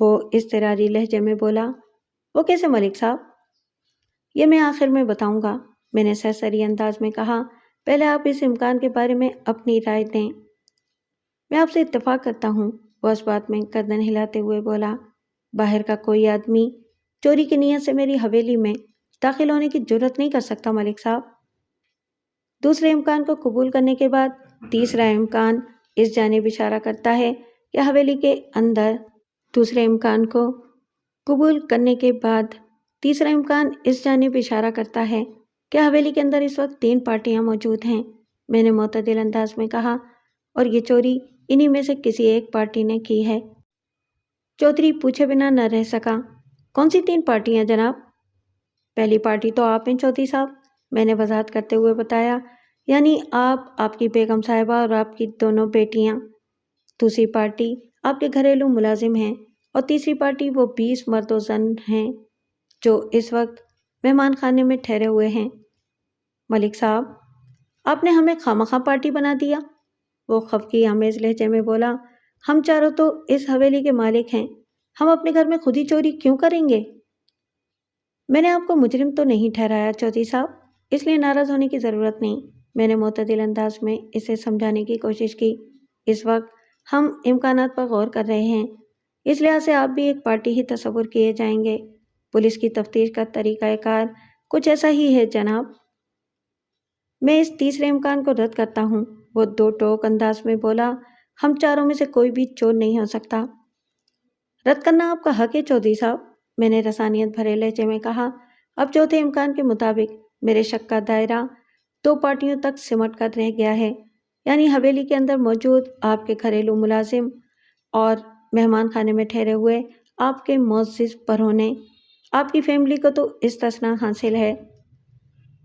وہ اضطراری لہجے میں بولا۔ وہ کیسے ملک صاحب؟ یہ میں آخر میں بتاؤں گا، میں نے سرسری انداز میں کہا۔ پہلے آپ اس امکان کے بارے میں اپنی رائے دیں۔ میں آپ سے اتفاق کرتا ہوں، وہ اس بات میں گردن ہلاتے ہوئے بولا۔ باہر کا کوئی آدمی چوری کی نیت سے میری حویلی میں داخل ہونے کی جرت نہیں کر سکتا ملک صاحب۔ دوسرے امکان کو قبول کرنے کے بعد تیسرا امکان اس جانب اشارہ کرتا ہے کہ حویلی کے اندر دوسرے امکان کو قبول کرنے کے بعد تیسرا امکان اس جانب اشارہ کرتا ہے کہ حویلی کے اندر اس وقت 3 پارٹیاں موجود ہیں، میں نے معتدل انداز میں کہا، اور یہ چوری انہی میں سے کسی ایک پارٹی نے کی ہے۔ چودھری پوچھے بنا نہ رہ سکا۔ کون سی 3 پارٹیاں جناب؟ پہلی پارٹی تو آپ ہیں چودھری صاحب، میں نے وضاحت کرتے ہوئے بتایا، یعنی آپ کی بیگم صاحبہ اور آپ کی دونوں بیٹیاں۔ دوسری پارٹی آپ کے گھریلو ملازم ہیں، اور تیسری پارٹی وہ 20 مرد و زن ہیں جو اس وقت مہمان خانے میں ٹھہرے ہوئے ہیں۔ ملک صاحب، آپ نے ہمیں خواہ پارٹی بنا دیا، وہ خفگی آمیز لہجے میں بولا۔ ہم چاروں تو اس حویلی کے مالک ہیں، ہم اپنے گھر میں خود ہی چوری کیوں کریں گے؟ میں نے آپ کو مجرم تو نہیں ٹھہرایا چودھری صاحب، اس لیے ناراض ہونے کی ضرورت نہیں، میں نے معتدل انداز میں اسے سمجھانے کی کوشش کی۔ اس وقت ہم امکانات پر غور کر رہے ہیں، اس لحاظ سے آپ بھی ایک پارٹی ہی تصور کیے جائیں گے۔ پولیس کی تفتیش کا طریقہ کار کچھ ایسا ہی ہے جناب۔ میں اس تیسرے امکان کو رد کرتا ہوں، وہ 2 ٹوک انداز میں بولا۔ ہم چاروں میں سے کوئی بھی چور نہیں ہو سکتا۔ رد کرنا آپ کا حق ہے چودھری صاحب، میں نے رسانیت بھرے لہجے میں کہا۔ اب چوتھے امکان کے مطابق میرے شک کا دائرہ 2 پارٹیوں تک سمٹ کر رہ گیا ہے، یعنی حویلی کے اندر موجود آپ کے گھریلو ملازم اور مہمان خانے میں ٹھہرے ہوئے آپ کے معزز پرہونے۔ آپ کی فیملی کو تو استثناء حاصل ہے۔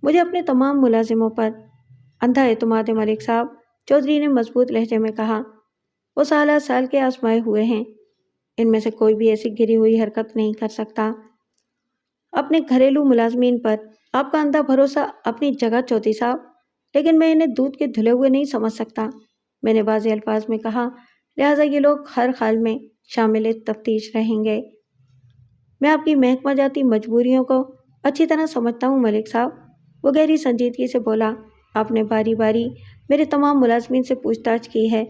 مجھے اپنے تمام ملازموں پر اندھا اعتماد ہے ملک صاحب، چودھری نے مضبوط لہجے میں کہا۔ وہ سالہ سال کے آزمائے ہوئے ہیں، ان میں سے کوئی بھی ایسی گری ہوئی حرکت نہیں کر سکتا۔ اپنے گھریلو ملازمین پر آپ کا اندھا بھروسہ اپنی جگہ چودھری صاحب، لیکن میں انہیں دودھ کے دھلے ہوئے نہیں سمجھ سکتا، میں نے واضح الفاظ میں کہا، لہٰذا یہ لوگ ہر حال میں شامل تفتیش رہیں گے۔ میں آپ کی محکمہ جاتی مجبوریوں کو اچھی طرح سمجھتا ہوں ملک صاحب، وہ گہری سنجیدگی سے بولا۔ آپ نے باری باری میرے تمام ملازمین سے پوچھ تاچھ کی ہے،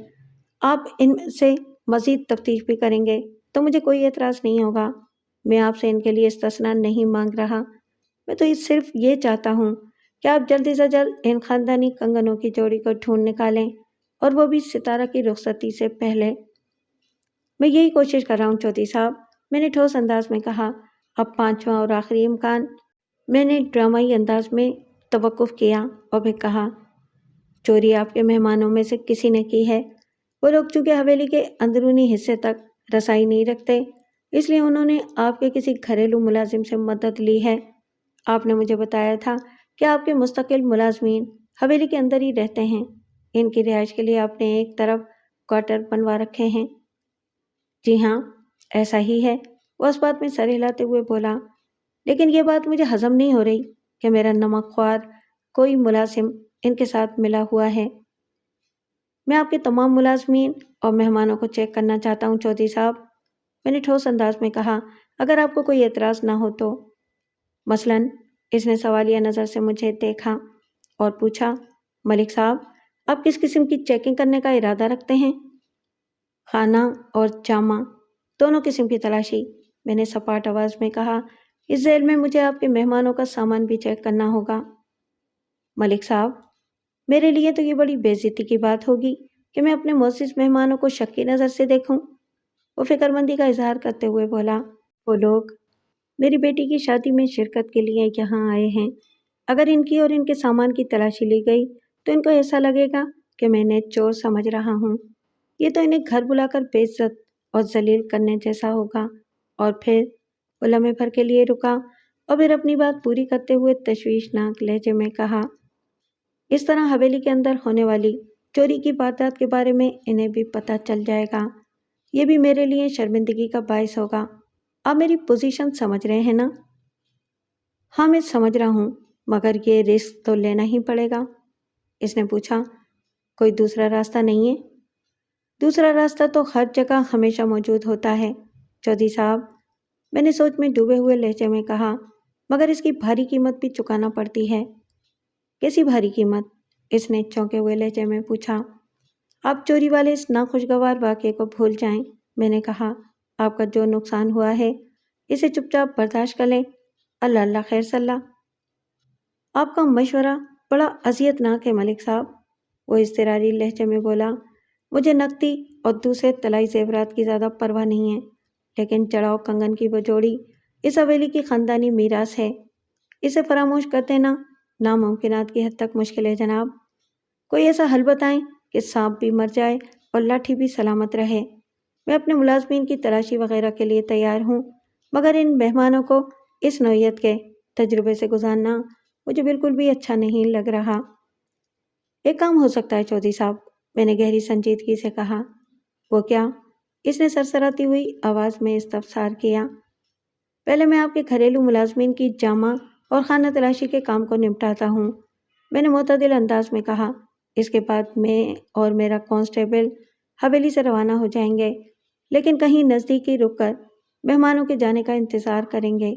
آپ ان میں سے مزید تفتیش بھی کریں گے تو مجھے کوئی اعتراض نہیں ہوگا۔ میں آپ سے ان کے لیے استثناء نہیں مانگ رہا، میں تو صرف یہ چاہتا ہوں کہ آپ جلدی سے جلد ان خاندانی کنگنوں کی جوڑی کو ڈھونڈ نکالیں، اور وہ بھی ستارہ کی رخصتی سے پہلے۔ میں یہی کوشش کر رہا ہوں چودھری صاحب، میں نے ٹھوس انداز میں کہا۔ اب 5واں اور آخری امکان، میں نے ڈرامائی انداز میں توقف کیا اور پھر کہا، چوری آپ کے مہمانوں میں سے کسی نے کی ہے۔ وہ لوگ چونکہ حویلی کے اندرونی حصے تک رسائی نہیں رکھتے، اس لیے انہوں نے آپ کے کسی گھریلو ملازم سے مدد لی ہے۔ آپ نے مجھے بتایا تھا کہ آپ کے مستقل ملازمین حویلی کے اندر ہی رہتے ہیں، ان کی رہائش کے لیے آپ نے ایک طرف کوارٹر بنوا رکھے ہیں۔ جی ہاں، ایسا ہی ہے، وہ اس بات میں سر ہلاتے ہوئے بولا۔ لیکن یہ بات مجھے ہضم نہیں ہو رہی کہ میرا نمک خوار کوئی ملازم ان کے ساتھ ملا ہوا ہے۔ میں آپ کے تمام ملازمین اور مہمانوں کو چیک کرنا چاہتا ہوں چودھری صاحب، میں نے ٹھوس انداز میں کہا، اگر آپ کو کوئی اعتراض نہ ہو تو۔ مثلاً اس نے سوالیہ نظر سے مجھے دیکھا اور پوچھا، ملک صاحب، آپ کس قسم کی چیکنگ کرنے کا ارادہ رکھتے ہیں؟ خانہ اور جامع دونوں قسم کی تلاشی، میں نے سپاٹ آواز میں کہا۔ اس ذیل میں مجھے آپ کے مہمانوں کا سامان بھی چیک کرنا ہوگا۔ ملک صاحب، میرے لیے تو یہ بڑی بے عزتی کی بات ہوگی کہ میں اپنے معزز مہمانوں کو شک کی نظر سے دیکھوں، وہ فکر مندی کا اظہار کرتے ہوئے بولا۔ وہ لوگ میری بیٹی کی شادی میں شرکت کے لیے یہاں آئے ہیں، اگر ان کی اور ان کے سامان کی تلاشی لی گئی تو ان کو ایسا لگے گا کہ میں انہیں چور سمجھ رہا ہوں، یہ تو انہیں گھر بلا کر بے عزت اور ذلیل کرنے جیسا ہوگا۔ اور پھر وہ لمحے بھر کے لیے رکا اور پھر اپنی بات پوری کرتے ہوئے تشویشناک لہجے میں کہا، اس طرح حویلی کے اندر ہونے والی چوری کی واردات کے بارے میں انہیں بھی پتہ چل جائے گا، یہ بھی میرے لیے شرمندگی کا باعث ہوگا۔ آپ میری پوزیشن سمجھ رہے ہیں نا؟ ہاں، میں سمجھ رہا ہوں، مگر یہ رسک تو لینا ہی پڑے گا، اس نے پوچھا۔ کوئی دوسرا راستہ نہیں ہے؟ دوسرا راستہ تو ہر جگہ ہمیشہ موجود ہوتا ہے، چودھری صاحب، میں نے سوچ میں ڈوبے ہوئے لہجے میں کہا، مگر اس کی بھاری قیمت بھی چکانا پڑتی ہے۔ کیسی بھاری قیمت؟ اس نے چونکے ہوئے لہجے میں پوچھا۔ آپ چوری والے اس ناخوشگوار واقعے کو بھول جائیں، میں نے کہا۔ آپ کا جو نقصان ہوا ہے اسے چپ چاپ برداشت کر لیں۔ اللہ اللہ خیر صلاح۔ آپ کا مشورہ بڑا اذیت ناک ہے ملک صاحب، وہ اضطراری لہجے میں بولا۔ مجھے نقدی اور دوسرے طلائی زیورات کی زیادہ پرواہ نہیں ہے، لیکن چڑاؤ کنگن کی وہ جوڑی اس حویلی کی خاندانی میراث ہے، اسے فراموش کر دینا ناممکنات کی حد تک مشکل ہے جناب۔ کوئی ایسا حل بتائیں کہ سانپ بھی مر جائے اور لاٹھی بھی سلامت رہے۔ میں اپنے ملازمین کی تلاشی وغیرہ کے لیے تیار ہوں، مگر ان مہمانوں کو اس نوعیت کے تجربے سے گزارنا مجھے بالکل بھی اچھا نہیں لگ رہا۔ ایک کام ہو سکتا ہے چودھری صاحب، میں نے گہری سنجیدگی سے کہا۔ وہ کیا؟ اس نے سرسراتی ہوئی آواز میں استفسار کیا۔ پہلے میں آپ کے گھریلو ملازمین کی جامع اور خانہ تلاشی کے کام کو نپٹاتا ہوں، میں نے معتدل انداز میں کہا۔ اس کے بعد میں اور میرا کانسٹیبل حویلی سے روانہ ہو جائیں گے، لیکن کہیں نزدیک ہی رک کر مہمانوں کے جانے کا انتظار کریں گے۔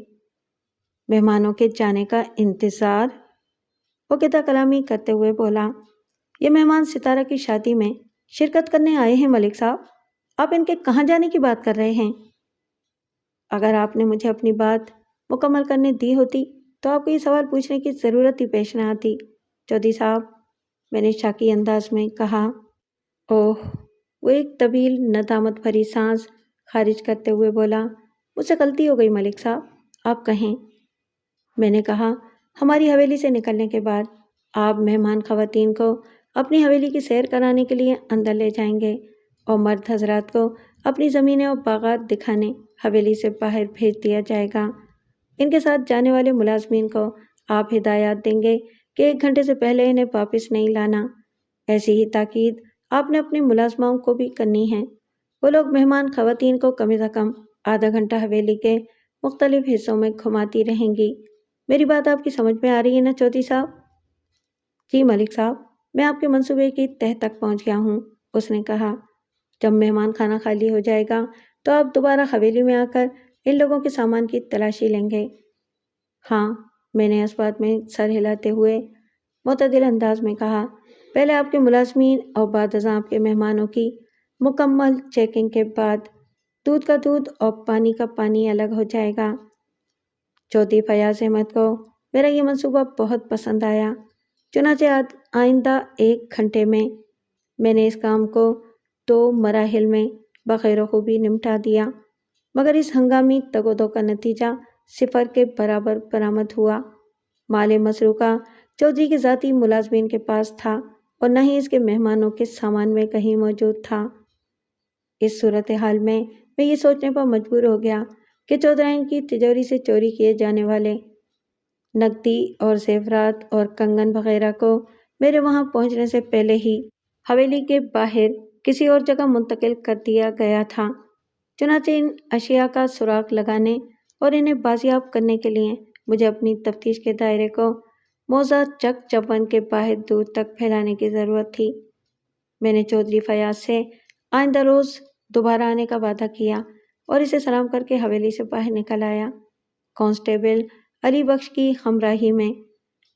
مہمانوں کے جانے کا انتظار؟ وہ قطع کلامی کرتے ہوئے بولا۔ یہ مہمان ستارہ کی شادی میں شرکت کرنے آئے ہیں ملک صاحب، آپ ان کے کہاں جانے کی بات کر رہے ہیں؟ اگر آپ نے مجھے اپنی بات مکمل کرنے دی ہوتی تو آپ کو یہ سوال پوچھنے کی ضرورت ہی پیش نہ آتی چودھری صاحب، میں نے شاکی انداز میں کہا۔ اوہ، وہ ایک طویل ندامت بھری سانس خارج کرتے ہوئے بولا۔ مجھ سے غلطی ہو گئی ملک صاحب، آپ کہیں۔ میں نے کہا، ہماری حویلی سے نکلنے کے بعد آپ مہمان خواتین کو اپنی حویلی کی سیر کرانے کے لیے اندر لے جائیں گے اور مرد حضرات کو اپنی زمینیں اور باغات دکھانے حویلی سے باہر بھیج دیا جائے گا۔ ان کے ساتھ جانے والے ملازمین کو آپ ہدایات دیں گے کہ 1 گھنٹے سے پہلے انہیں واپس نہیں لانا۔ ایسی ہی تاکید آپ نے اپنی ملازماؤں کو بھی کرنی ہے۔ وہ لوگ مہمان خواتین کو کم از کم آدھا گھنٹہ حویلی کے مختلف حصوں میں گھماتی رہیں گی۔ میری بات آپ کی سمجھ میں آ رہی ہے نا چودھری صاحب؟ جی ملک صاحب، میں آپ کے منصوبے کی تہہ تک پہنچ گیا ہوں، اس نے کہا۔ جب مہمان خانہ خالی ہو جائے گا تو آپ دوبارہ حویلی میں آ کر ان لوگوں کے سامان کی تلاشی لیں گے۔ ہاں، میں نے اس بات میں سر ہلاتے ہوئے معتدل انداز میں کہا۔ پہلے آپ کے ملازمین اور بعد ازاں آپ کے مہمانوں کی مکمل چیکنگ کے بعد دودھ کا دودھ اور پانی کا پانی الگ ہو جائے گا۔ چودھری فیاض احمد کو میرا یہ منصوبہ بہت پسند آیا، چنانچہ آئندہ 1 گھنٹے میں نے اس کام کو 2 مراحل میں بخیر و خوبی نمٹا دیا، مگر اس ہنگامی تگ و دو کا نتیجہ 0 کے برابر برآمد ہوا۔ مال مسروقہ چودھری کے ذاتی ملازمین کے پاس تھا اور نہ ہی اس کے مہمانوں کے سامان میں کہیں موجود تھا۔ اس صورتحال میں یہ سوچنے پر مجبور ہو گیا کہ چودھرائن کی تجوری سے چوری کیے جانے والے نقدی اور زیورات اور کنگن وغیرہ کو میرے وہاں پہنچنے سے پہلے ہی حویلی کے باہر کسی اور جگہ منتقل کر دیا گیا تھا۔ چنانچہ ان اشیاء کا سراغ لگانے اور انہیں بازیاب کرنے کے لیے مجھے اپنی تفتیش کے دائرے کو موضع چک چون کے باہر دور تک پھیلانے کی ضرورت تھی۔ میں نے چودھری فیاض سے آئندہ روز دوبارہ آنے کا وعدہ کیا اور اسے سلام کر کے حویلی سے باہر نکل آیا۔ کانسٹیبل علی بخش کی ہمراہی میں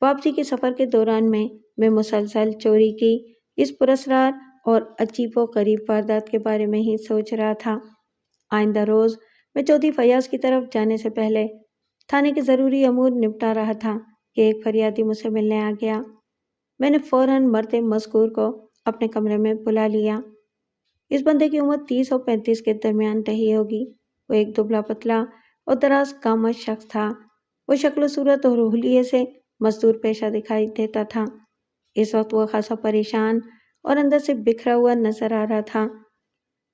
واپسی کے سفر کے دوران میں مسلسل چوری کی اس پراسرار اور عجیب و غریب واردات کے بارے میں ہی سوچ رہا تھا۔ آئندہ روز میں چودھری فیاض کی طرف جانے سے پہلے تھانے کے ضروری امور نپٹا رہا تھا کہ ایک فریادی مجھ سے ملنے آ گیا۔ میں نے فوراً مرد مذکور کو اپنے کمرے میں بلا لیا۔ اس بندے کی عمر 30 اور 35 کے درمیان رہی ہوگی۔ وہ ایک دبلا پتلا اور دراز قامت شخص تھا۔ وہ شکل و صورت اور حلیے سے مزدور پیشہ دکھائی دیتا تھا۔ اس وقت وہ خاصا پریشان اور اندر سے بکھرا ہوا نظر آ رہا تھا۔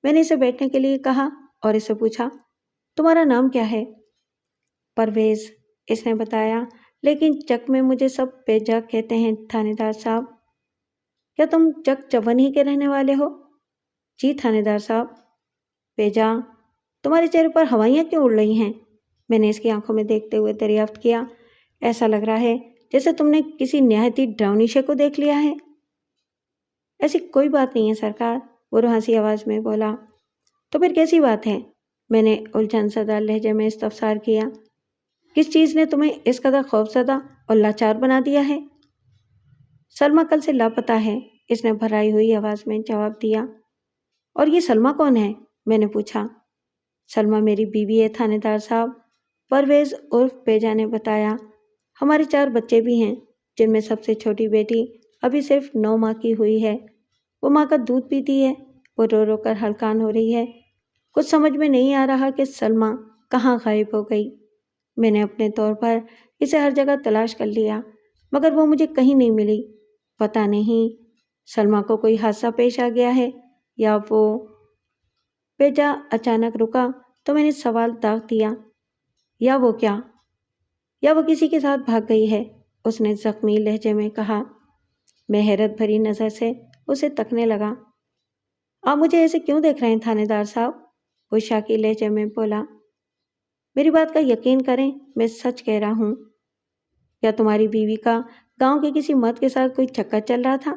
میں نے اسے بیٹھنے کے لیے کہا اور اسے پوچھا، تمہارا نام کیا ہے؟ پرویز، اس نے بتایا، لیکن چک میں مجھے سب بیجا کہتے ہیں تھانے دار صاحب۔ کیا تم چک چون ہی کے رہنے والے ہو؟ جی تھانے دار صاحب۔ بیجا، تمہارے چہرے پر ہوائیاں کیوں اڑ رہی ہیں؟ میں نے اس کی آنکھوں میں دیکھتے ہوئے دریافت کیا۔ ایسا لگ رہا ہے جیسے تم نے کسی نہایت ہی ڈراؤنی شے کو دیکھ لیا ہے۔ ایسی کوئی بات نہیں ہے سرکار، وہ روحانسی آواز میں بولا۔ تو پھر کیسی بات ہے؟ میں نے الجھن زدہ لہجے میں استفسار کیا۔ کس چیز نے تمہیں اس قدر خوفزدہ اور لاچار بنا دیا ہے؟ سلمیٰ کل سے لاپتہ ہے، اس نے بھرائی ہوئی آواز میں جواب دیا۔ اور یہ سلمیٰ کون ہے؟ میں نے پوچھا۔ سلمیٰ میری بیوی ہے تھانے دار صاحب، پرویز عرف پیجا نے بتایا۔ ہمارے 4 بچے بھی ہیں، جن میں سب سے چھوٹی بیٹی ابھی صرف 9 ماہ کی ہوئی ہے۔ وہ ماں کا دودھ پیتی ہے، وہ رو رو کر ہلکان ہو رہی ہے۔ کچھ سمجھ میں نہیں آ رہا کہ سلمیٰ کہاں غائب ہو گئی۔ میں نے اپنے طور پر اسے ہر جگہ تلاش کر لیا، مگر وہ مجھے کہیں نہیں ملی۔ پتہ نہیں سلمیٰ کو کوئی حادثہ پیش آ گیا ہے یا وہ… پیجا اچانک رکا تو میں نے سوال داغ دیا۔ یا وہ کیا؟ یا وہ کسی کے ساتھ بھاگ گئی ہے، اس نے زخمی لہجے میں کہا۔ میں حیرت بھری نظر سے اسے تکنے لگا۔ آپ مجھے ایسے کیوں دیکھ رہے ہیں تھانے دار صاحب؟ وہ شاکی لہجے میں بولا۔ میری بات کا یقین کریں، میں سچ کہہ رہا ہوں۔ یا تمہاری بیوی کا گاؤں کے کسی مرد کے ساتھ کوئی چکر چل رہا تھا؟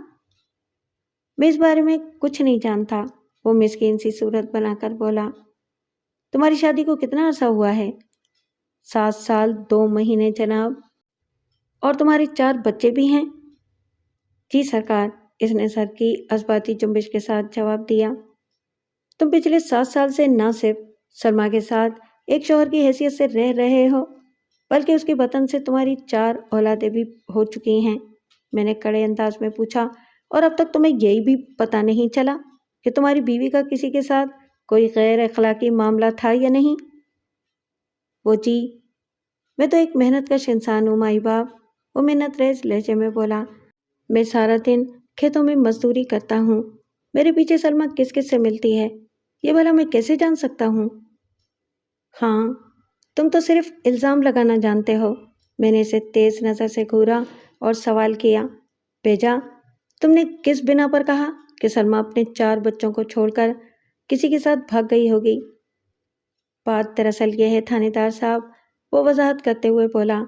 میں اس بارے میں کچھ نہیں جانتا، وہ مسکین سی صورت بنا کر بولا۔ تمہاری شادی کو کتنا عرصہ ہوا ہے؟ 7 سال 2 مہینے جناب۔ اور تمہارے 4 بچے بھی ہیں؟ جی سرکار، اس نے سر کی اثباتی جنبش کے ساتھ جواب دیا۔ تم پچھلے 7 سال سے نہ صرف سلمیٰ کے ساتھ ایک شوہر کی حیثیت سے رہ رہے ہو، بلکہ اس کے وطن سے تمہاری 4 اولادیں بھی ہو چکی ہیں۔ میں نے کڑے انداز میں پوچھا، اور اب تک تمہیں یہی بھی پتہ نہیں چلا کہ تمہاری بیوی کا کسی کے ساتھ کوئی غیر اخلاقی معاملہ تھا یا نہیں؟ وہ جی، میں تو ایک محنت کش انسان ہوں مائی باپ، وہ منت ریز لہجے میں بولا۔ میں سارا دن کھیتوں میں مزدوری کرتا ہوں، میرے پیچھے سلمیٰ کس کس سے ملتی ہے، یہ بھلا میں کیسے جان سکتا ہوں؟ ہاں، تم تو صرف الزام لگانا جانتے ہو۔ میں نے اسے تیز نظر سے گھورا اور سوال کیا۔ پیجا، تم نے کس بنا پر کہا کہ سلمیٰ اپنے 4 بچوں کو چھوڑ کر کسی کے ساتھ بھاگ گئی ہوگی؟ بات دراصل یہ ہے تھانے دار صاحب، وہ وضاحت کرتے ہوئے بولا۔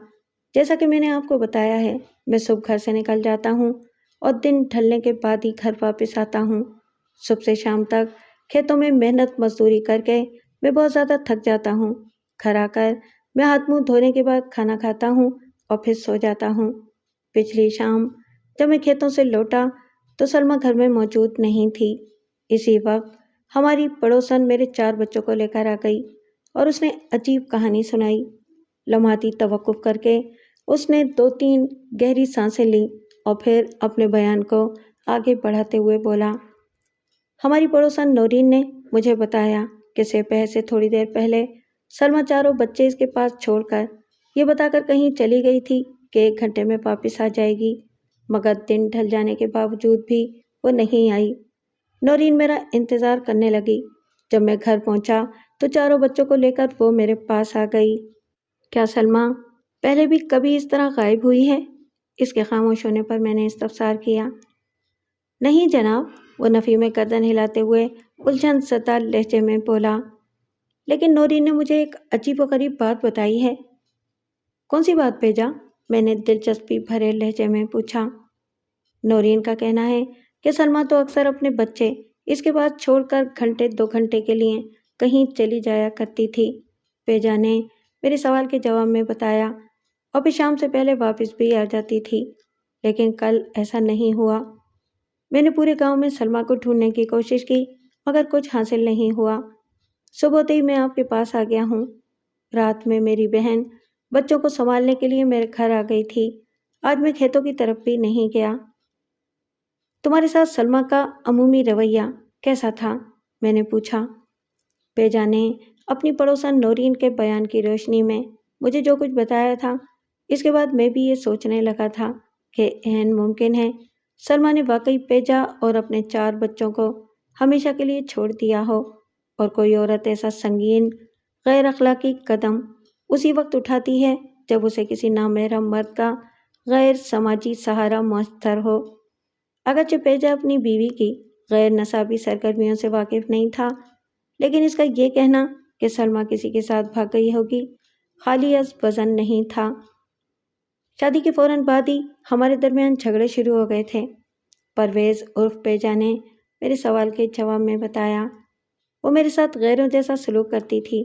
جیسا کہ میں نے آپ کو بتایا ہے، میں صبح گھر سے نکل جاتا ہوں اور دن ڈھلنے کے بعد ہی گھر واپس آتا ہوں۔ صبح سے شام تک کھیتوں میں محنت مزدوری کر کے میں بہت زیادہ تھک جاتا ہوں۔ گھر آ کر میں ہاتھ منہ دھونے کے بعد کھانا کھاتا ہوں اور پھر سو جاتا ہوں۔ پچھلی شام جب میں کھیتوں سے لوٹا تو سلمیٰ گھر میں موجود نہیں تھی۔ اسی وقت ہماری پڑوسن میرے 4 بچوں کو لے کر آ گئی اور اس نے عجیب کہانی سنائی۔ لمحاتی توقف کر کے اس نے 2-3 گہری سانسیں لیں اور پھر اپنے بیان کو آگے بڑھاتے ہوئے بولا۔ ہماری پڑوسن نورین نے مجھے بتایا کہ سپہر سے تھوڑی دیر پہلے سلمیٰ 4 بچے اس کے پاس چھوڑ کر یہ بتا کر کہیں چلی گئی تھی کہ 1 گھنٹے میں واپس آ جائے گی، مگر دن ڈھل جانے کے باوجود بھی وہ نہیں آئی۔ نورین میرا انتظار کرنے لگی۔ جب میں گھر پہنچا تو 4 بچوں کو لے کر وہ میرے پاس آ گئی۔ کیا سلمیٰ پہلے بھی کبھی اس طرح غائب ہوئی ہے؟ اس کے خاموش ہونے پر میں نے استفسار کیا۔ نہیں جناب، وہ نفی میں گردن ہلاتے ہوئے الجھن زدہ لہجے میں بولا۔ لیکن نورین نے مجھے ایک عجیب و غریب بات بتائی ہے۔ کون سی بات پیجا؟ میں نے دلچسپی بھرے لہجے میں پوچھا۔ نورین کا کہنا ہے کہ سلمیٰ تو اکثر اپنے بچے اس کے بعد چھوڑ کر 1-2 گھنٹے کے لیے کہیں چلی جایا کرتی تھی۔ پیجا نے میرے سوال کے جواب میں بتایا، اور پھر شام سے پہلے واپس بھی آ جاتی تھی، لیکن کل ایسا نہیں ہوا۔ میں نے پورے گاؤں میں سلمیٰ کو ڈھونڈنے کی کوشش کی، مگر کچھ حاصل نہیں ہوا۔ صبح ہوتے ہی میں آپ کے پاس آ گیا ہوں۔ رات میں میری بہن بچوں کو سنبھالنے کے لیے میرے گھر آ گئی تھی۔ آج میں کھیتوں کی طرف بھی نہیں گیا۔ تمہارے ساتھ سلمیٰ کا عمومی رویہ کیسا تھا؟ میں نے پوچھا۔ پیجا نے اپنی پڑوسن نورین کے بیان کی روشنی میں مجھے جو کچھ بتایا تھا، اس کے بعد میں بھی یہ سوچنے لگا تھا کہ عین ممکن ہے سلمیٰ نے واقعی پیجا اور اپنے 4 بچوں کو ہمیشہ کے لیے چھوڑ دیا ہو، اور کوئی عورت ایسا سنگین غیر اخلاقی قدم اسی وقت اٹھاتی ہے جب اسے کسی نامحرم مرد کا غیر سماجی سہارا میسر ہو۔ اگرچہ پیجا اپنی بیوی کی غیر نصابی سرگرمیوں سے واقف نہیں تھا، لیکن اس کا یہ کہنا کہ سلمیٰ کسی کے ساتھ بھاگ گئی ہوگی خالی از وزن نہیں تھا۔ شادی کے فوراً بعد ہی ہمارے درمیان جھگڑے شروع ہو گئے تھے، پرویز عرف پیجا نے میرے سوال کے جواب میں بتایا۔ وہ میرے ساتھ غیروں جیسا سلوک کرتی تھی۔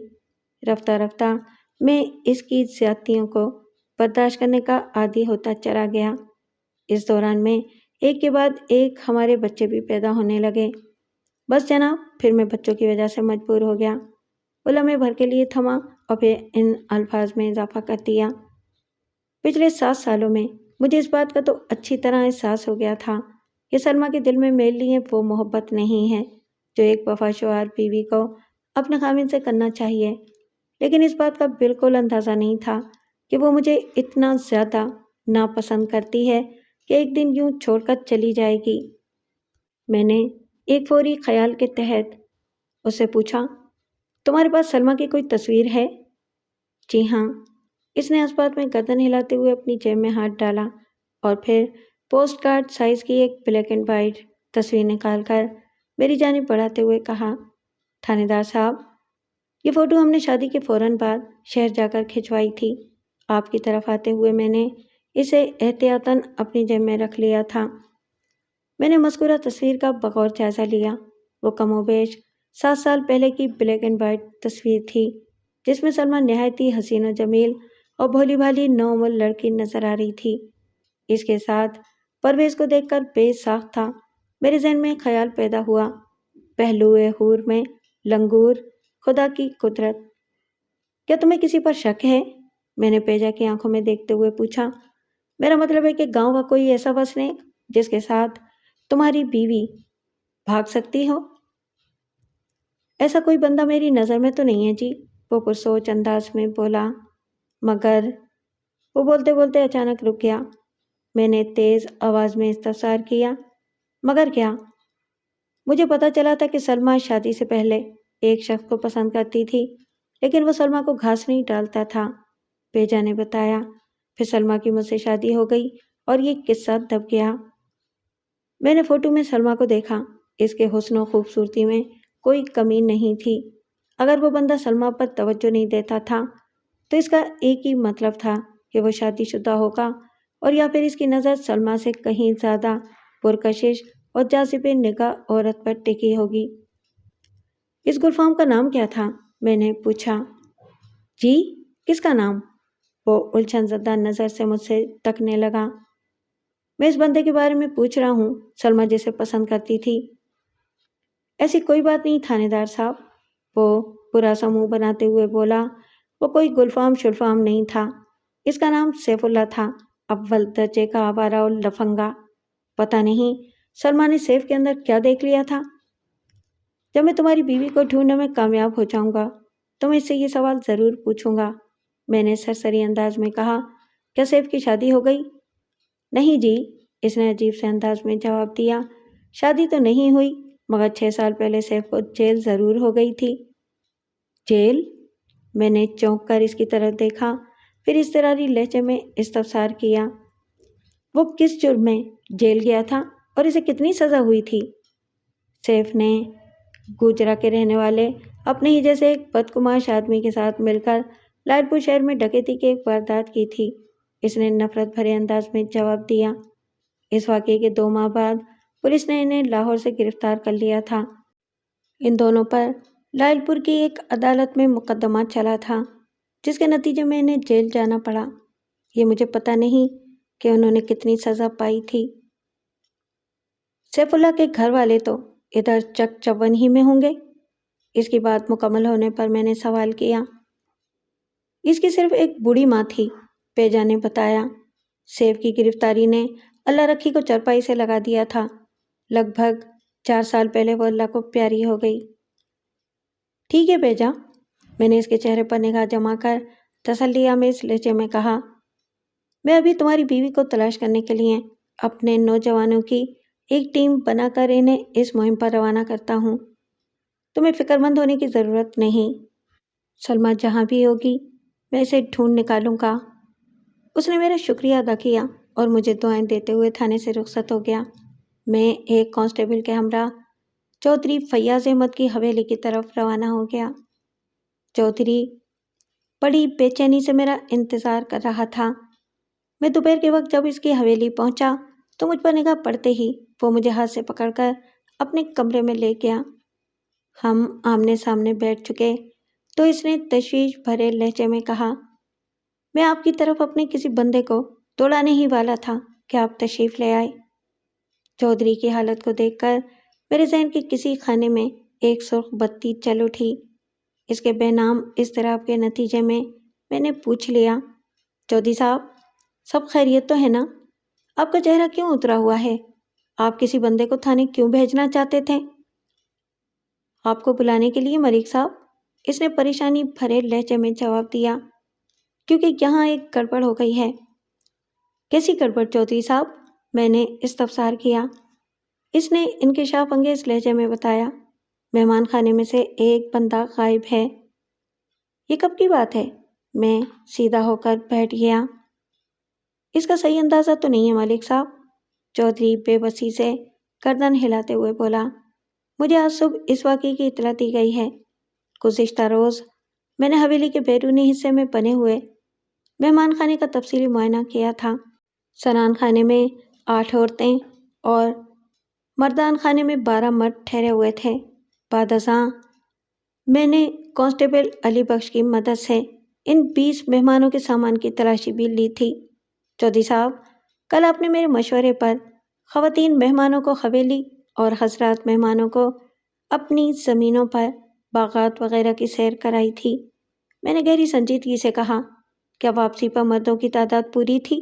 رفتہ رفتہ میں اس کی زیادتیوں کو برداشت کرنے کا عادی ہوتا چلا گیا۔ اس دوران میں ایک کے بعد ایک ہمارے بچے بھی پیدا ہونے لگے۔ بس جناب، پھر میں بچوں کی وجہ سے مجبور ہو گیا۔ وہ لمحے بھر کے لیے تھما اور پھر ان الفاظ میں اضافہ کر دیا: پچھلے 7 سالوں میں مجھے اس بات کا تو اچھی طرح احساس ہو گیا تھا کہ سلمیٰ کے دل میں میرے لیے وہ محبت نہیں ہے جو ایک وفا شوہر بیوی کو اپنے خاوند سے کرنا چاہیے، لیکن اس بات کا بالکل اندازہ نہیں تھا کہ وہ مجھے اتنا زیادہ ناپسند کرتی ہے کہ ایک دن یوں چھوڑ کر چلی جائے گی۔ میں نے ایک فوری خیال کے تحت اس سے پوچھا: تمہارے پاس سلمیٰ کی کوئی تصویر ہے؟ جی ہاں۔ اس نے اس بات میں گردن ہلاتے ہوئے اپنی جیب میں ہاتھ ڈالا اور پھر پوسٹ کارڈ سائز کی ایک بلیک اینڈ وائٹ تصویر نکال کر میری جانب بڑھاتے ہوئے کہا: تھانے دار صاحب، یہ فوٹو ہم نے شادی کے فوراً بعد شہر جا کر کھنچوائی تھی۔ آپ کی طرف آتے ہوئے میں نے اسے احتیاطاً اپنی جیب میں رکھ لیا تھا۔ میں نے مذکورہ تصویر کا بغور جائزہ لیا۔ وہ کم و بیش 7 سال پہلے کی بلیک اینڈ وائٹ تصویر تھی جس میں سلمیٰ نہایت ہی حسین و جمیل اور بھولی بھالی نوعمر لڑکی نظر آ رہی تھی۔ اس کے ساتھ پرویز کو دیکھ کر بے ساخت تھا میرے ذہن میں خیال پیدا ہوا: پہلوئے حور میں لنگور، خدا کی قدرت۔ کیا تمہیں کسی پر شک ہے؟ میں نے پیجا کی آنکھوں میں دیکھتے ہوئے پوچھا۔ میرا مطلب ہے کہ گاؤں کا کوئی ایسا وسنیک جس کے ساتھ تمہاری بیوی بھاگ سکتی ہو؟ ایسا کوئی بندہ میری نظر میں تو نہیں ہے جی، وہ پرسوچ انداز میں بولا۔ مگر وہ بولتے بولتے اچانک رک گیا۔ میں نے تیز آواز میں استفسار کیا: مگر کیا؟ مجھے پتا چلا تھا کہ سلمیٰ شادی سے پہلے ایک شخص کو پسند کرتی تھی، لیکن وہ سلمیٰ کو گھاس نہیں ڈالتا تھا، بیجا نے بتایا۔ پھر سلمیٰ کی مجھ سے شادی ہو گئی اور یہ قصہ دب گیا۔ میں نے فوٹو میں سلمیٰ کو دیکھا۔ اس کے حسن و خوبصورتی میں کوئی کمی نہیں تھی۔ اگر وہ بندہ سلمیٰ پر توجہ نہیں دیتا تھا تو اس کا ایک ہی مطلب تھا کہ وہ شادی شدہ ہوگا، اور یا پھر اس کی نظر سلمیٰ سے کہیں زیادہ پرکشش اور جاذب نگاہ عورت پر ٹکی ہوگی۔ اس گلفام کا نام کیا تھا؟ میں نے پوچھا۔ جی، کس کا نام؟ وہ الجھن زدہ نظر سے مجھ سے تکنے لگا۔ میں اس بندے کے بارے میں پوچھ رہا ہوں، سلمیٰ جسے پسند کرتی تھی۔ ایسی کوئی بات نہیں تھانے دار صاحب، وہ برا سا منہ بناتے ہوئے بولا۔ وہ کوئی گلفام شلفام نہیں تھا، اس کا نام سیف اللہ تھا، اول درجے کا آوارہ اور لفنگا۔ پتہ نہیں سلمیٰ نے سیف کے اندر کیا دیکھ لیا تھا۔ جب میں تمہاری بیوی کو ڈھونڈنے میں کامیاب ہو جاؤں گا تو میں اس سے یہ سوال ضرور پوچھوں گا، میں نے سرسری انداز میں کہا۔ کیا سیف کی شادی ہو گئی؟ نہیں جی، اس نے عجیب سے انداز میں جواب دیا۔ شادی تو نہیں ہوئی، مگر 6 سال پہلے سیف کو جیل ضرور ہو گئی تھی۔ جیل؟ میں نے چونک کر اس کی طرف دیکھا، پھر اضطراری لہجے میں استفسار کیا: وہ کس جرم میں جیل گیا تھا اور اسے کتنی سزا ہوئی تھی؟ سیف نے گوجرا کے رہنے والے اپنے ہی جیسے ایک بدگماش آدمی کے ساتھ مل کر لائل پور شہر میں ڈکیتی کی ایک واردات کی تھی، اس نے نفرت بھرے انداز میں جواب دیا۔ اس واقعے کے 2 ماہ بعد پولیس نے انہیں لاہور سے گرفتار کر لیا تھا۔ ان دونوں پر لائل پور کی ایک عدالت میں مقدمہ چلا تھا جس کے نتیجے میں انہیں جیل جانا پڑا۔ یہ مجھے پتہ نہیں کہ انہوں نے کتنی سزا پائی تھی۔ سیف اللہ کے گھر والے تو ادھر چک چون ہی میں ہوں گے؟ اس کی بات مکمل ہونے پر میں نے سوال کیا۔ اس کی صرف ایک بوڑھی ماں تھی، پیجا نے بتایا۔ سیف کی گرفتاری نے اللہ رکھی کو چرپائی سے لگا دیا تھا۔ لگ بھگ 4 سال پہلے وہ اللہ کو پیاری ہو گئی۔ ٹھیک ہے پیجا، میں نے اس کے چہرے پر نگاہ جما کر تسلی آمیز لہجے میں کہا۔ میں ابھی تمہاری بیوی کو تلاش کرنے کے لیے اپنے نوجوانوں کی ایک ٹیم بنا کر انہیں اس مہم پر روانہ کرتا ہوں۔ تمہیں فکر مند ہونے کی ضرورت نہیں، سلمیٰ جہاں بھی ہوگی میں اسے ڈھونڈ نکالوں گا۔ اس نے میرا شکریہ ادا کیا اور مجھے دعائیں دیتے ہوئے تھانے سے رخصت ہو گیا۔ میں ایک کانسٹیبل کے ہمراہ چودھری فیاض احمد کی حویلی کی طرف روانہ ہو گیا۔ چودھری بڑی بے چینی سے میرا انتظار کر رہا تھا۔ میں دوپہر کے وقت جب اس کی حویلی پہنچا تو مجھ پر نگاہ پڑتے ہی وہ مجھے ہاتھ سے پکڑ کر اپنے کمرے میں لے گیا۔ ہم آمنے سامنے بیٹھ چکے تو اس نے تشویش بھرے لہجے میں کہا، میں آپ کی طرف اپنے کسی بندے کو دوڑانے ہی والا تھا کہ آپ تشریف لے آئے۔ چودھری کی حالت کو دیکھ کر میرے ذہن کے کسی خانے میں ایک سرخ بتی چل اٹھی۔ اس کے بے نام اضطراب کے نتیجے میں نے پوچھ لیا، چودھری صاحب، سب خیریت تو ہے نا؟ آپ کا چہرہ کیوں اترا ہوا ہے؟ آپ کسی بندے کو تھانے کیوں بھیجنا چاہتے تھے؟ آپ کو بلانے کے لیے ملک صاحب، اس نے پریشانی بھرے لہجے میں جواب دیا، کیونکہ یہاں ایک گڑبڑ ہو گئی ہے۔ کیسی گڑبڑ چودھری صاحب؟ میں نے استفسار کیا۔ اس نے انکشاف انگیز لہجے میں بتایا، مہمان خانے میں سے ایک بندہ غائب ہے۔ یہ کب کی بات ہے؟ میں سیدھا ہو کر بیٹھ گیا۔ اس کا صحیح اندازہ تو نہیں ہے ملک صاحب، چودھری بے بسی سے گردن ہلاتے ہوئے بولا، مجھے آج صبح اس واقعے کی اطلاع دی گئی ہے۔ گزشتہ روز میں نے حویلی کے بیرونی حصے میں بنے ہوئے مہمان خانے کا تفصیلی معائنہ کیا تھا۔ سنان خانے میں 8 عورتیں اور مردان خانے میں 12 مرد ٹھہرے ہوئے تھے۔ بعد ازاں میں نے کانسٹیبل علی بخش کی مدد سے ان 20 مہمانوں کے سامان کی تلاشی بھی لی تھی۔ چودھری صاحب، کل آپ نے میرے مشورے پر خواتین مہمانوں کو حویلی اور حضرات مہمانوں کو اپنی زمینوں پر باغات وغیرہ کی سیر کرائی تھی۔ میں نے گہری سنجیدگی سے کہا، کیا واپسی پر مردوں کی تعداد پوری تھی؟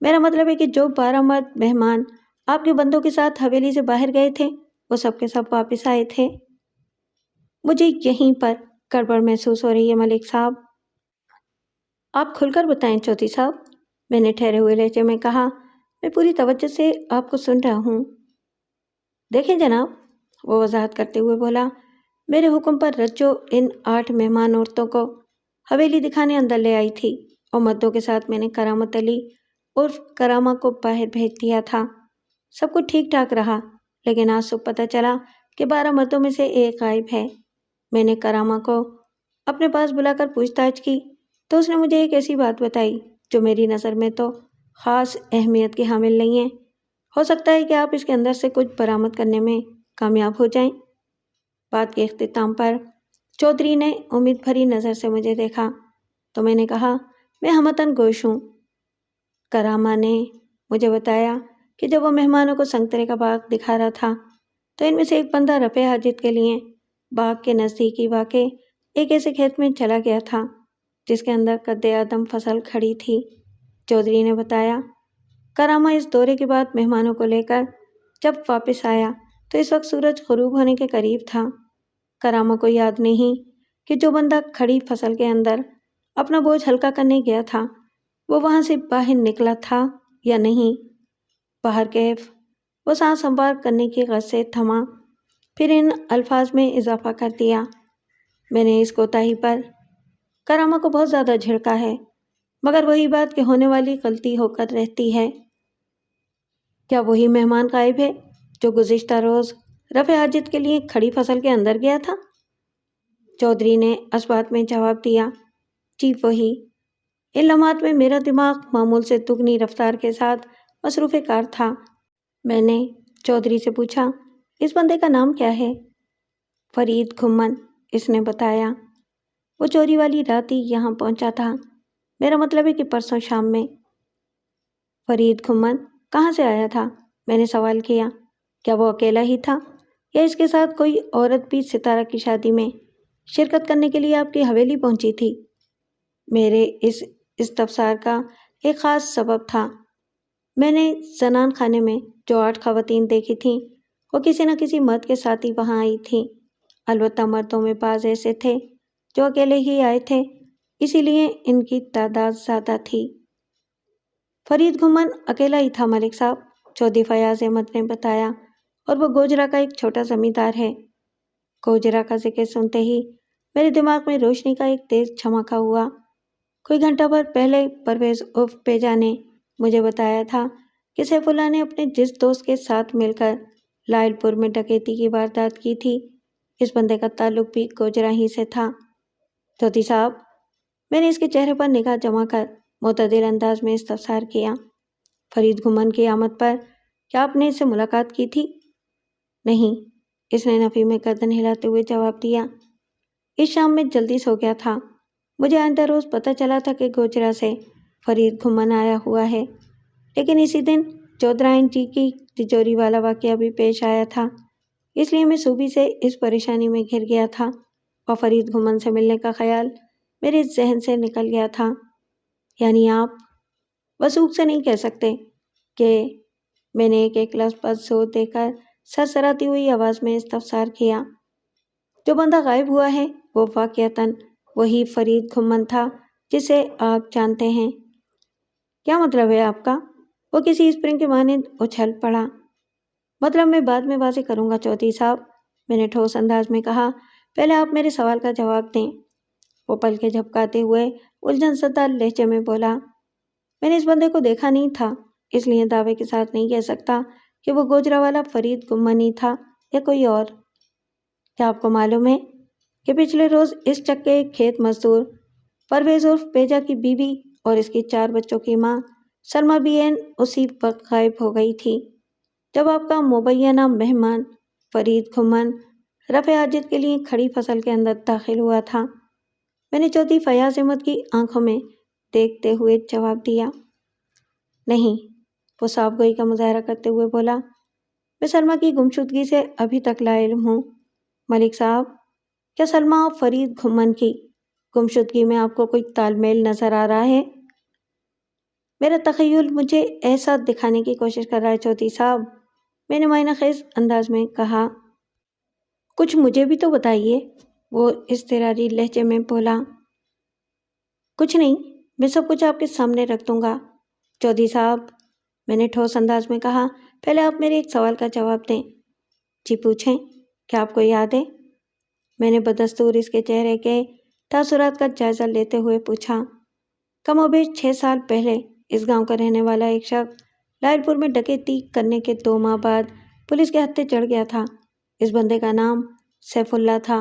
میرا مطلب ہے کہ جو 12 مرد مہمان آپ کے بندوں کے ساتھ حویلی سے باہر گئے تھے وہ سب کے سب واپس آئے تھے۔ مجھے یہیں پر گڑبڑ محسوس ہو رہی ہے ملک صاحب۔ آپ کھل کر بتائیں چودھری صاحب، میں نے ٹھہرے ہوئے لہجے میں کہا، میں پوری توجہ سے آپ کو سن رہا ہوں۔ دیکھیں جناب، وہ وضاحت کرتے ہوئے بولا، میرے حکم پر رجو ان 8 مہمان عورتوں کو حویلی دکھانے اندر لے آئی تھی اور مردوں کے ساتھ میں نے کرامت علی عرف کرامہ کو باہر بھیج دیا تھا۔ سب کچھ ٹھیک ٹھاک رہا، لیکن آج صبح پتہ چلا کہ 12 مردوں میں سے ایک غائب ہے۔ میں نے کرامہ کو اپنے پاس بلا کر پوچھ تاچھ کی تو اس نے مجھے ایک ایسی بات بتائی جو میری نظر میں تو خاص اہمیت کی حامل نہیں ہے۔ ہو سکتا ہے کہ آپ اس کے اندر سے کچھ برآمد کرنے میں کامیاب ہو جائیں۔ بات کے اختتام پر چودھری نے امید بھری نظر سے مجھے دیکھا تو میں نے کہا، میں ہمتاً گوش ہوں۔ کرامہ نے مجھے بتایا کہ جب وہ مہمانوں کو سنگترے کا باغ دکھا رہا تھا تو ان میں سے ایک بندہ رفع حاجت کے لیے باغ کے نزدیکی واقع ایک ایسے کھیت میں چلا گیا تھا جس کے اندر قد آدم فصل کھڑی تھی۔ چودھری نے بتایا، کرامہ اس دورے کے بعد مہمانوں کو لے کر جب واپس آیا تو اس وقت سورج غروب ہونے کے قریب تھا۔ کرامہ کو یاد نہیں کہ جو بندہ کھڑی فصل کے اندر اپنا بوجھ ہلکا کرنے گیا تھا وہ وہاں سے باہر نکلا تھا یا نہیں۔ باہر کیف وہ سانس ہموار کرنے کی غرض سے تھما، پھر ان الفاظ میں اضافہ کر دیا، میں نے اس کوتاہی پر کرامہ کو بہت زیادہ جھڑکا ہے، مگر وہی بات کہ ہونے والی غلطی ہو کر رہتی ہے۔ کیا وہی مہمان غائب ہے جو گزشتہ روز رفع حاجت کے لیے کھڑی فصل کے اندر گیا تھا؟ چودھری نے اسبات میں جواب دیا، جی وہی۔ ان لمحات میں میرا دماغ معمول سے دگنی رفتار کے ساتھ مصروف کار تھا۔ میں نے چودھری سے پوچھا، اس بندے کا نام کیا ہے؟ فرید گھمن، اس نے بتایا۔ وہ چوری والی رات ہی یہاں پہنچا تھا، میرا مطلب ہے کہ پرسوں شام میں۔ فرید گھمن کہاں سے آیا تھا؟ میں نے سوال کیا۔ کیا وہ اکیلا ہی تھا یا اس کے ساتھ کوئی عورت بھی ستارہ کی شادی میں شرکت کرنے کے لیے آپ کی حویلی پہنچی تھی؟ میرے اس استفسار کا ایک خاص سبب تھا۔ میں نے زنان خانے میں جو 8 خواتین دیکھی تھیں وہ کسی نہ کسی مرد کے ساتھ ہی وہاں آئی تھیں، البتہ مردوں میں بعض ایسے تھے جو اکیلے ہی آئے تھے، اسی لیے ان کی تعداد زیادہ تھی۔ فرید گھمن اکیلا ہی تھا ملک صاحب، چودھری فیاض احمد نے بتایا، اور وہ گوجرا کا ایک چھوٹا زمیندار ہے۔ گوجرا کا ذکر سنتے ہی میرے دماغ میں روشنی کا ایک تیز چمکا ہوا۔ کوئی گھنٹہ بھر پہلے پرویز عرف بیجا نے مجھے بتایا تھا کہ سیف اللہ نے اپنے جس دوست کے ساتھ مل کر لائل پور میں ڈکیتی کی واردات کی تھی، اس بندے کا تعلق بھی گوجرا ہی سے تھا۔ چودھری صاحب، میں نے اس کے چہرے پر نگاہ جما کر معتدل انداز میں استفسار کیا، فرید گھمن کی آمد پر کیا آپ نے اس سے ملاقات کی تھی؟ نہیں، اس نے نفی میں گردن ہلاتے ہوئے جواب دیا۔ اس شام میں جلدی سو گیا تھا۔ مجھے آئندہ روز پتہ چلا تھا کہ گوجرا سے فرید گھمن آیا ہوا ہے، لیکن اسی دن چودھرائن جی کی تجوری والا واقعہ بھی پیش آیا تھا، اس لیے میں صوبی سے اس پریشانی میں گھر گیا تھا اور فرید گھمن سے ملنے کا خیال میرے ذہن سے نکل گیا تھا۔ یعنی آپ وثوق سے نہیں کہہ سکتے کہ میں نے ایک لفظ پر زور دے کر سرسراتی ہوئی آواز میں استفسار کیا۔ جو بندہ غائب ہوا ہے وہ واقعتاً وہی فرید گھمن تھا جسے آپ جانتے ہیں۔ کیا مطلب ہے آپ کا؟ وہ کسی اسپرنگ کے مانند اچھل پڑا۔ مطلب میں بعد میں واضح کروں گا چودھری صاحب، میں نے ٹھوس انداز میں کہا، پہلے آپ میرے سوال کا جواب دیں۔ وہ پلکیں جھپکاتے ہوئے الجھن زدہ لہجے میں بولا، میں نے اس بندے کو دیکھا نہیں تھا، اس لیے دعوے کے ساتھ نہیں کہہ سکتا کہ وہ گوجرا والا فرید گھمن ہی تھا یا کوئی اور۔ کیا آپ کو معلوم ہے کہ پچھلے روز اس چکے کھیت مزدور پرویز عرف پیجا کی بیوی اور اس کی 4 بچوں کی ماں سلمہ بی این اسی وقت غائب ہو گئی تھی جب آپ کا مبینہ مہمان فرید گھمن رفع حاجت کے لیے کھڑی فصل کے اندر داخل ہوا تھا؟ میں نے چودھری فیاض احمد کی آنکھوں میں دیکھتے ہوئے جواب دیا۔ نہیں، وہ صاف گوئی کا مظاہرہ کرتے ہوئے بولا، میں سلمہ کی گمشدگی سے ابھی تک لا علم ہوں۔ ملک صاحب، کیا سلمہ اور فرید گھمن کی گمشدگی میں آپ کو کوئی تال میل نظر آ رہا ہے؟ میرا تخیل مجھے ایسا دکھانے کی کوشش کر رہا ہے چودھری صاحب، میں نے معنی خیز انداز میں کہا۔ کچھ مجھے بھی تو بتائیے، وہ اضطراری لہجے میں بولا۔ کچھ نہیں، میں سب کچھ آپ کے سامنے رکھ دوں گا چودھری صاحب، میں نے ٹھوس انداز میں کہا، پہلے آپ میرے ایک سوال کا جواب دیں۔ جی پوچھیں، کیا آپ کو یاد ہے؟ میں نے بدستور اس کے چہرے کے تاثرات کا جائزہ لیتے ہوئے پوچھا۔ کم و بیش 6 سال پہلے اس گاؤں کا رہنے والا ایک شخص لائل پور میں ڈکیتی کرنے کے 2 ماہ بعد پولیس کے ہتھے چڑھ گیا تھا۔ اس بندے کا نام سیف اللہ تھا۔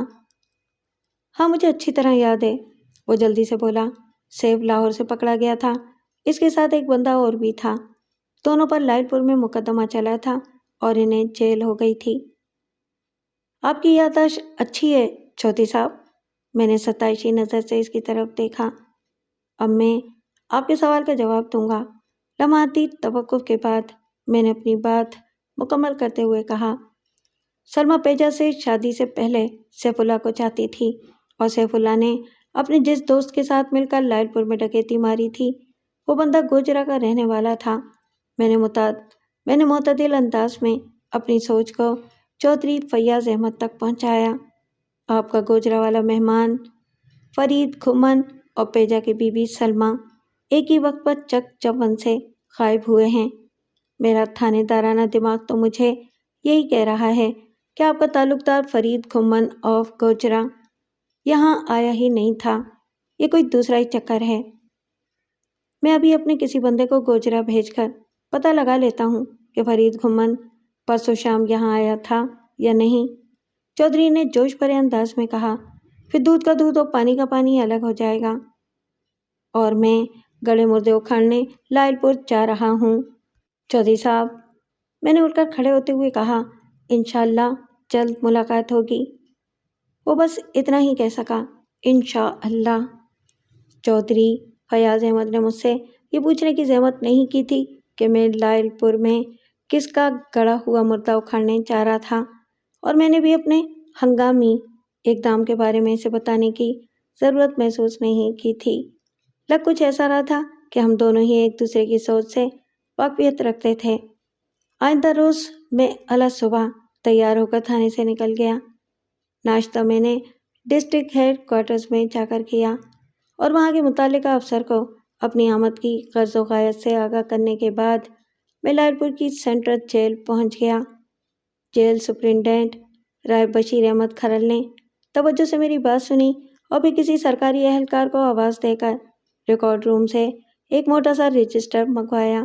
ہاں، مجھے اچھی طرح یاد ہے، وہ جلدی سے بولا۔ سیف لاہور سے پکڑا گیا تھا، اس کے ساتھ ایک بندہ اور بھی تھا۔ دونوں پر لائل پور میں مقدمہ چلا تھا اور انہیں جیل ہو گئی تھی۔ آپ کی یادداشت اچھی ہے چودھری صاحب، میں نے ستائشی نظر سے اس کی طرف دیکھا۔ اب میں آپ کے سوال کا جواب دوں گا۔ لمحاتی توقف کے بعد میں نے اپنی بات مکمل کرتے ہوئے کہا، سلمہ پیجا سے شادی سے پہلے سیف اللہ کو چاہتی تھی اور سیف اللہ نے اپنے جس دوست کے ساتھ مل کر لائل پور میں ڈکیتی ماری تھی وہ بندہ گوجرا کا رہنے والا تھا۔ میں نے معتدل انداز میں اپنی سوچ کو چودھری فیاض احمد تک پہنچایا۔ آپ کا گوجرا والا مہمان فرید گھمن اور پیجا کی بیوی سلمہ ایک ہی وقت پر چک چون سے غائب ہوئے ہیں۔ میرا تھانے دارانہ دماغ تو مجھے یہی کہہ رہا ہے کہ آپ کا تعلقدار فرید گھمن آف گوجرا یہاں آیا ہی نہیں تھا، یہ کوئی دوسرا ہی چکر ہے۔ میں ابھی اپنے کسی بندے کو گوجرا بھیج کر پتہ لگا لیتا ہوں کہ فرید گھمن پرسوں شام یہاں آیا تھا یا نہیں، چودھری نے جوش بھرے انداز میں کہا، پھر دودھ کا دودھ اور پانی کا پانی الگ ہو جائے گا، اور میں گڑے مردے اکھاڑنے لائل پور جا رہا ہوں۔ چودھری صاحب، میں نے اٹھ کر کھڑے ہوتے ہوئے کہا، انشاءاللہ جلد ملاقات ہوگی۔ وہ بس اتنا ہی کہہ سکا، انشاءاللہ۔ چودھری فیاض احمد نے مجھ سے یہ پوچھنے کی زحمت نہیں کی تھی کہ میں لائل پور میں کس کا گڑا ہوا مردہ اکھاڑنے جا رہا تھا، اور میں نے بھی اپنے ہنگامی اقدام کے بارے میں اسے بتانے کی ضرورت محسوس نہیں کی تھی۔ لگ کچھ ایسا رہا تھا کہ ہم دونوں ہی ایک دوسرے کی سوچ سے واقفیت رکھتے تھے۔ آئندہ روز میں اعلیٰ صبح تیار ہو کر تھانے سے نکل گیا۔ ناشتہ میں نے ڈسٹرکٹ ہیڈ کوارٹرز میں جا کر کیا اور وہاں کے متعلقہ افسر کو اپنی آمد کی غرض و غایت سے آگاہ کرنے کے بعد میں لائل پور کی سینٹرل جیل پہنچ گیا۔ جیل سپرنٹینڈنٹ رائے بشیر احمد کھرل نے توجہ سے میری بات سنی اور پھر کسی سرکاری اہلکار کو آواز دے کر ریکارڈ روم سے ایک موٹا سا رجسٹر منگوایا۔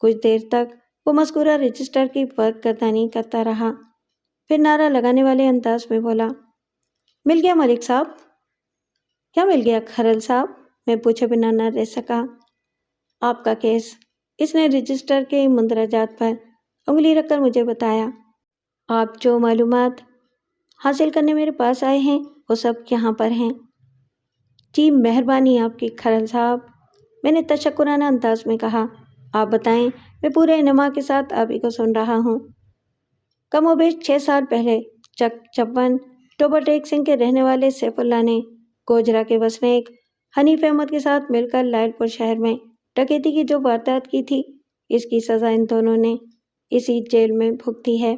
کچھ دیر تک وہ مذکورہ رجسٹر کی ورق گردانی کرتا رہا، پھر نعرہ لگانے والے انداز میں بولا، مل گیا ملک صاحب۔ کیا مل گیا کھرل صاحب؟ میں پوچھے بنا نہ رہ سکا۔ آپ کا کیس، اس نے رجسٹر کے مندرجات پر انگلی رکھ کر مجھے بتایا۔ آپ جو معلومات حاصل کرنے میرے پاس آئے ہیں وہ سب یہاں پر ہیں۔ جی مہربانی آپ کی کھرل صاحب، میں نے تشکرانہ انداز میں کہا۔ آپ بتائیں، میں پورے انما کے ساتھ آپ ہی کو سن رہا ہوں۔ کم و بیش 6 سال پہلے چک چپن ٹوبر ٹیک سنگھ کے رہنے والے سیف اللہ نے گوجرا کے وسنیک حنیف احمد کے ساتھ مل کر لائل پور شہر میں ڈکیتی کی جو واردات کی تھی، اس کی سزا ان دونوں نے اسی جیل میں بھگتی ہے۔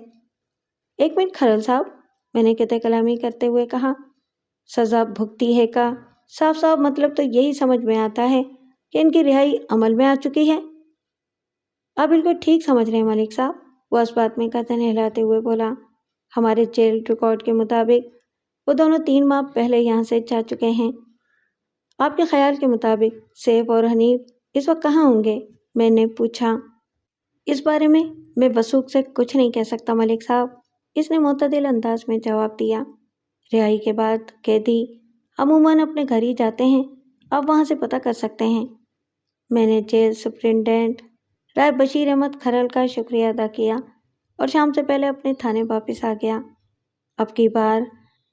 ایک منٹ کھرل صاحب، میں نے قطع کلامی کرتے ہوئے کہا۔ سزا بھگتی ہے کا صاف صاف مطلب تو یہی سمجھ میں آتا ہے کہ ان کی رہائی عمل میں آ چکی ہے۔ آپ بالکل ٹھیک سمجھ رہے ہیں ملک صاحب، وہ اس بات میں گردن ہلاتے ہوئے بولا۔ ہمارے جیل ریکارڈ کے مطابق وہ دونوں 3 ماہ پہلے یہاں سے جا چکے ہیں۔ آپ کے خیال کے مطابق سیف اور حنیف اس وقت کہاں ہوں گے؟ میں نے پوچھا۔ اس بارے میں وثوق سے کچھ نہیں کہہ سکتا ملک صاحب، اس نے معتدل انداز میں جواب دیا۔ رہائی کے بعد قیدی عموماً اپنے گھر ہی جاتے ہیں، آپ وہاں سے پتہ کر سکتے ہیں۔ میں نے جیل سپرنٹینڈنٹ رائے بشیر احمد کھرل کا شکریہ ادا کیا اور شام سے پہلے اپنے تھانے واپس آ گیا۔ اب کی بار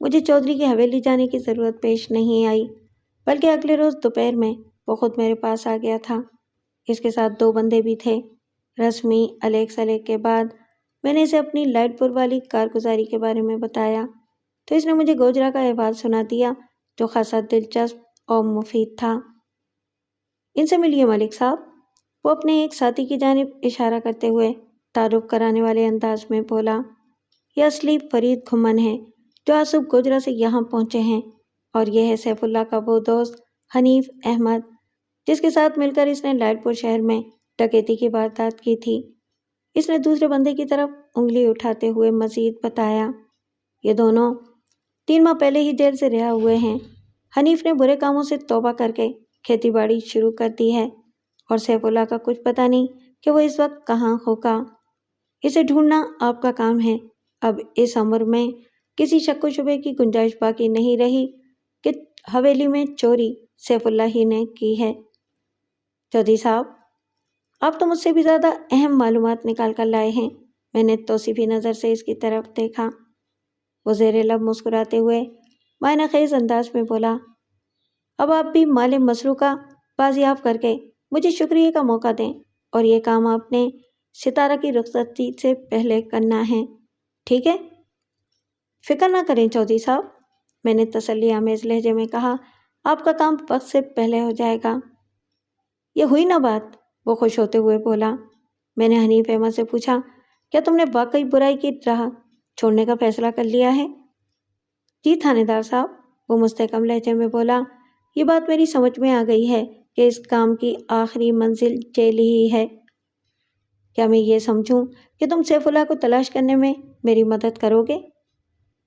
مجھے چودھری کی حویلی جانے کی ضرورت پیش نہیں آئی، بلکہ اگلے روز دوپہر میں وہ خود میرے پاس آ گیا تھا۔ اس کے ساتھ 2 بندے بھی تھے۔ رسمی الیک سلیک کے بعد میں نے اسے اپنی لائٹ پور والی کارگزاری کے بارے میں بتایا تو اس نے مجھے گوجرا کا احوال سنا دیا جو خاصا دلچسپ اور مفید تھا۔ ان سے ملیے ملک صاحب، وہ اپنے ایک ساتھی کی جانب اشارہ کرتے ہوئے تعارف کرانے والے انداز میں بولا۔ یہ اصلی فرید گھمن ہے جو آج صبح گوجرا سے یہاں پہنچے ہیں، اور یہ ہے سیف اللہ کا وہ دوست حنیف احمد جس کے ساتھ مل کر اس نے لائل پور شہر میں ڈکیتی کی واردات کی تھی۔ اس نے دوسرے بندے کی طرف انگلی اٹھاتے ہوئے مزید بتایا۔ یہ دونوں 3 ماہ پہلے ہی جیل سے رہا ہوئے ہیں۔ حنیف نے برے کاموں سے توبہ کر کے کھیتی باڑی شروع کر دی ہے، اور سیف اللہ کا کچھ پتہ نہیں کہ وہ اس وقت کہاں ہوگا۔ اسے ڈھونڈنا آپ کا کام ہے۔ اب اس امر میں کسی شک و شبے کی گنجائش باقی نہیں رہی کہ حویلی میں چوری سیف اللہ ہی نے کی ہے۔ چودھری صاحب، آپ تو مجھ سے بھی زیادہ اہم معلومات نکال کر لائے ہیں۔ میں نے توصیفی نظر سے اس کی طرف دیکھا۔ وہ زیر لب مسکراتے ہوئے معنی خیز انداز میں بولا، اب آپ بھی مال مسروقہ بازیاب کر کے مجھے شکریہ کا موقع دیں، اور یہ کام آپ نے ستارہ کی رخصتی سے پہلے کرنا ہے، ٹھیک ہے؟ فکر نہ کریں چودھری صاحب، میں نے تسلی آمیز لہجے میں کہا، آپ کا کام وقت سے پہلے ہو جائے گا۔ یہ ہوئی نا بات، وہ خوش ہوتے ہوئے بولا۔ میں نے حنیف احمد سے پوچھا، کیا تم نے واقعی برائی کی راہ چھوڑنے کا فیصلہ کر لیا ہے؟ جی تھانے دار صاحب، وہ مستحکم لہجے میں بولا، یہ بات میری سمجھ میں آ گئی ہے کہ اس کام کی آخری منزل جیل ہی ہے۔ کیا میں یہ سمجھوں کہ تم سیف اللہ کو تلاش کرنے میں میری مدد کرو گے؟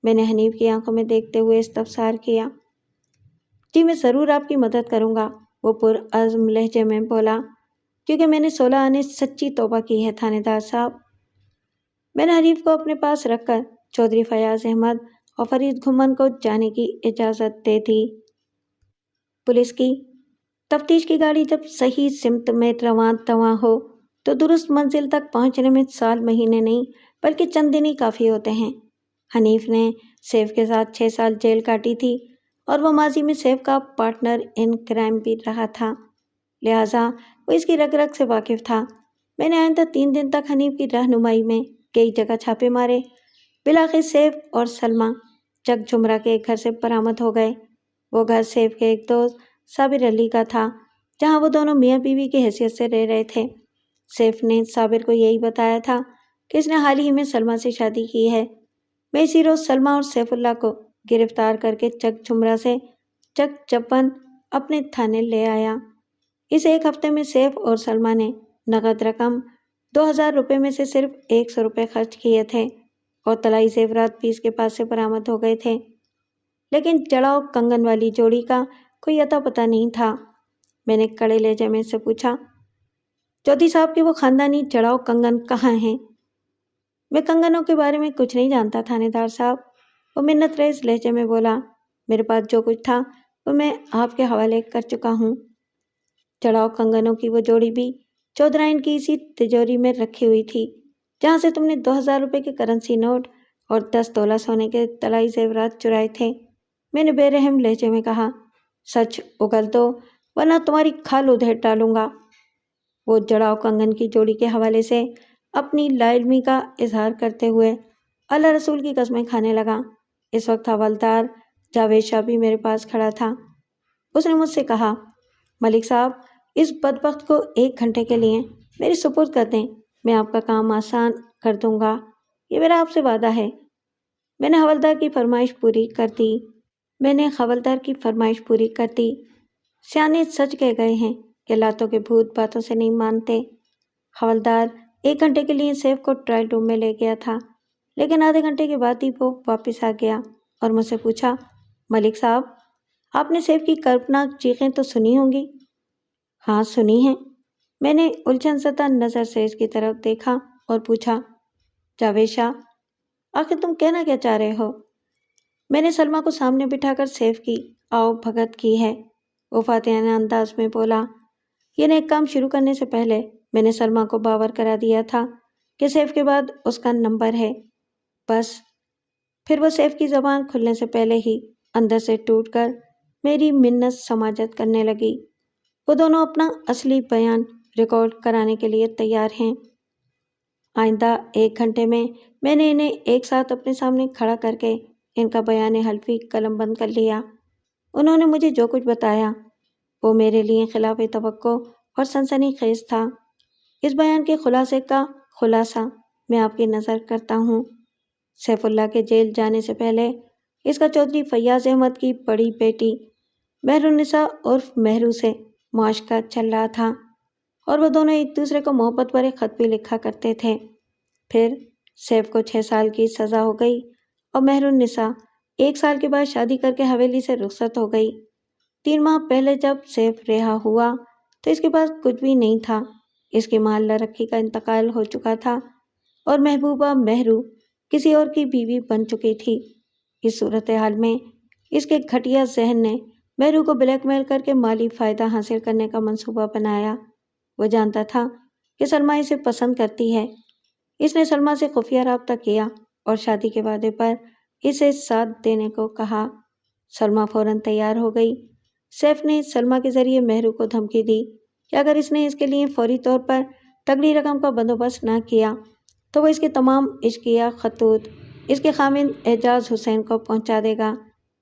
میں نے حنیف کی آنکھوں میں دیکھتے ہوئے استفسار کیا۔ جی میں ضرور آپ کی مدد کروں گا، وہ پرعزم لہجے میں بولا، کیونکہ میں نے 16 آنے سچی توبہ کی ہے تھانے دار صاحب۔ میں نے حنیف کو اپنے پاس رکھ کر چودھری فیاض احمد اور فرید گھمن کو جانے کی اجازت دے دی۔ پولیس کی تفتیش کی گاڑی جب صحیح سمت میں رواں تواں ہو تو درست منزل تک پہنچنے میں سال مہینے نہیں بلکہ چند دن ہی کافی ہوتے ہیں۔ حنیف نے سیف کے ساتھ 6 سال جیل کاٹی تھی، اور وہ ماضی میں سیف کا پارٹنر ان کرائم بھی رہا تھا، لہٰذا وہ اس کی رگ رگ سے واقف تھا۔ میں نے آئندہ 3 دن تک حنیف کی رہنمائی میں کئی جگہ چھاپے مارے۔ بالآخر سیف اور سلمہ چک جھمرا کے ایک گھر سے برآمد ہو گئے۔ وہ گھر سیف کے ایک دوست صابر علی کا تھا، جہاں وہ دونوں میاں بیوی کی حیثیت سے رہ رہے تھے۔ سیف نے صابر کو یہی بتایا تھا کہ اس نے حال ہی میں سلمہ سے شادی کی ہے۔ میں اسی روز سلمہ اور سیف اللہ کو گرفتار کر کے چک جھمرا سے چک چپن اپنے تھانے لے آیا۔ اس 1 ہفتے میں سیف اور سلمہ نے نقد رقم 2000 روپے میں سے صرف 100 روپے خرچ کیے تھے، اور طلائی زیورات بھی اس کے پاس سے برآمد ہو گئے تھے، لیکن چڑاؤ کنگن والی جوڑی کا کوئی اتا پتہ نہیں تھا۔ میں نے کڑے لہجے میں سے پوچھا، چودھری صاحب کے وہ خاندانی چڑاؤ کنگن کہاں ہیں؟ میں کنگنوں کے بارے میں کچھ نہیں جانتا تھانے دار صاحب، وہ منت ریز لہجے میں بولا، میرے پاس جو کچھ تھا وہ میں آپ کے حوالے کر چکا ہوں۔ چڑاؤ کنگنوں کی وہ جوڑی بھی چودھرائن کی اسی تجوری میں رکھی ہوئی تھی جہاں سے تم نے 2000 روپے کے کرنسی نوٹ اور 10 تولہ سونے کے طلائی زیورات چرائے تھے۔ میں نے بے رحم لہجے میں کہا، سچ اگل دو ورنہ تمہاری کھال ادھیڑ ڈالوں گا۔ وہ جڑاؤ کنگن کی جوڑی کے حوالے سے اپنی لا علمی کا اظہار کرتے ہوئے اللہ رسول کی قسمیں کھانے لگا۔ اس وقت حوالدار جاوید شاہ بھی میرے پاس کھڑا تھا۔ اس نے مجھ سے کہا، ملک صاحب، اس بدبخت کو 1 گھنٹے کے لیے میری سپرد کر دیں، میں آپ کا کام آسان کر دوں گا، یہ میرا آپ سے وعدہ ہے۔ میں نے حوالدار کی فرمائش پوری کر دی۔ سیانے سچ کہہ گئے ہیں کہ لاتوں کے بھوت باتوں سے نہیں مانتے۔ حوالدار 1 گھنٹے کے لیے سیف کو ٹرائل روم میں لے گیا تھا، لیکن آدھے گھنٹے کے بعد ہی وہ واپس آ گیا اور مجھ سے پوچھا، ملک صاحب، آپ نے سیف کی کرپناک چیخیں تو سنی ہوں گی؟ ہاں سنی ہیں۔ میں نے الجھن زدہ نظر سے اس کی طرف دیکھا اور پوچھا، جاوید شاہ، آخر تم کہنا کیا چاہ رہے ہو؟ میں نے سلمیٰ کو سامنے بٹھا کر سیف کی آؤ بھگت کی ہے، وہ فاتحانہ انداز میں بولا۔ یہ نیک کام شروع کرنے سے پہلے میں نے سلمیٰ کو باور کرا دیا تھا کہ سیف کے بعد اس کا نمبر ہے۔ بس پھر وہ سیف کی زبان کھلنے سے پہلے ہی اندر سے ٹوٹ کر میری منت سماجت کرنے لگی۔ وہ دونوں اپنا اصلی بیان ریکارڈ کرانے کے لیے تیار ہیں۔ آئندہ 1 گھنٹے میں نے انہیں ایک ساتھ اپنے سامنے کھڑا کر کے ان کا بیان حلفی قلم بند کر لیا۔ انہوں نے مجھے جو کچھ بتایا وہ میرے لیے خلاف توقع اور سنسنی خیز تھا۔ اس بیان کے خلاصے کا خلاصہ میں آپ کی نظر کرتا ہوں۔ سیف اللہ کے جیل جانے سے پہلے اس کا چودھری فیاض احمد کی بڑی بیٹی مہر النساء عرف مہرو سے معاشقہ چل رہا تھا اور وہ دونوں ایک دوسرے کو محبت بھرے خط بھی لکھا کرتے تھے۔ پھر سیف کو 6 سال کی سزا ہو گئی اور مہر النساء 1 سال کے بعد شادی کر کے حویلی سے رخصت ہو گئی۔ 3 ماہ پہلے جب سیف رہا ہوا تو اس کے پاس کچھ بھی نہیں تھا۔ اس کی ماں اللہ رکھی کا انتقال ہو چکا تھا اور محبوبہ مہرو کسی اور کی بیوی بن چکی تھی۔ اس صورتحال میں اس کے گھٹیا ذہن نے مہرو کو بلیک میل کر کے مالی فائدہ حاصل کرنے کا منصوبہ بنایا۔ وہ جانتا تھا کہ سلمیٰ اسے پسند کرتی ہے۔ اس نے سلمیٰ سے خفیہ رابطہ کیا اور شادی کے وعدے پر اسے ساتھ دینے کو کہا۔ سلمیٰ فوراً تیار ہو گئی۔ سیف نے سلمیٰ کے ذریعے مہرو کو دھمکی دی کہ اگر اس نے اس کے لیے فوری طور پر تگڑی رقم کا بندوبست نہ کیا تو وہ اس کے تمام عشقیہ خطوط اس کے خاوند اعجاز حسین کو پہنچا دے گا،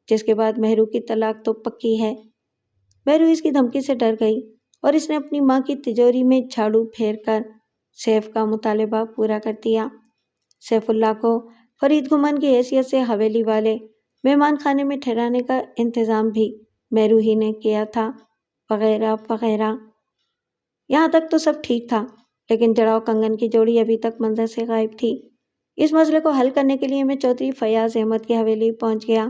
جس کے بعد مہرو کی طلاق تو پکی ہے۔ مہرو اس کی دھمکی سے ڈر گئی اور اس نے اپنی ماں کی تجوری میں جھاڑو پھیر کر سیف کا مطالبہ پورا کر دیا۔ سیف اللہ کو فرید گھمان کی حیثیت سے حویلی والے مہمان خانے میں ٹھہرانے کا انتظام بھی مہرو ہی نے کیا تھا، وغیرہ وغیرہ۔ یہاں تک تو سب ٹھیک تھا، لیکن جڑاؤ کنگن کی جوڑی ابھی تک منظر سے غائب تھی۔ اس مسئلے کو حل کرنے کے لیے میں چودھری فیاض احمد کی حویلی پہنچ گیا۔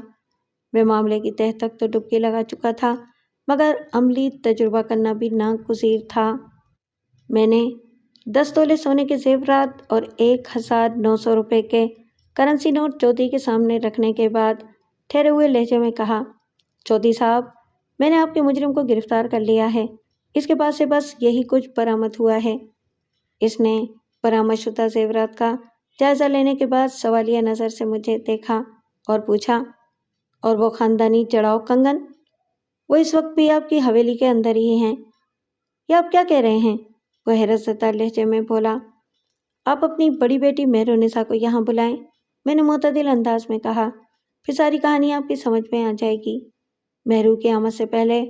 میں معاملے کی تہہ تک تو ڈبکی لگا چکا تھا، مگر عملی تجربہ کرنا بھی ناگزیر تھا۔ میں نے 10 تولے سونے کے زیورات اور 1900 روپے کے کرنسی نوٹ چودھری کے سامنے رکھنے کے بعد ٹھہرے ہوئے لہجے میں کہا، چودھری صاحب، میں نے آپ کے مجرم کو گرفتار کر لیا ہے۔ اس کے پاس سے بس یہی کچھ برآمد ہوا ہے۔ اس نے برآمد شدہ زیورات کا جائزہ لینے کے بعد سوالیہ نظر سے مجھے دیکھا اور پوچھا، اور وہ خاندانی جڑاؤ کنگن؟ وہ اس وقت بھی آپ کی حویلی کے اندر ہی ہیں؟ یہ آپ کیا کہہ رہے ہیں؟ وہ حیرت زدہ لہجے میں بولا۔ آپ اپنی بڑی بیٹی مہر النساء کو یہاں بلائیں، میں نے معتدل انداز میں کہا، پھر ساری کہانی آپ کی سمجھ میں آ جائے گی۔ مہرو کی آمد سے پہلے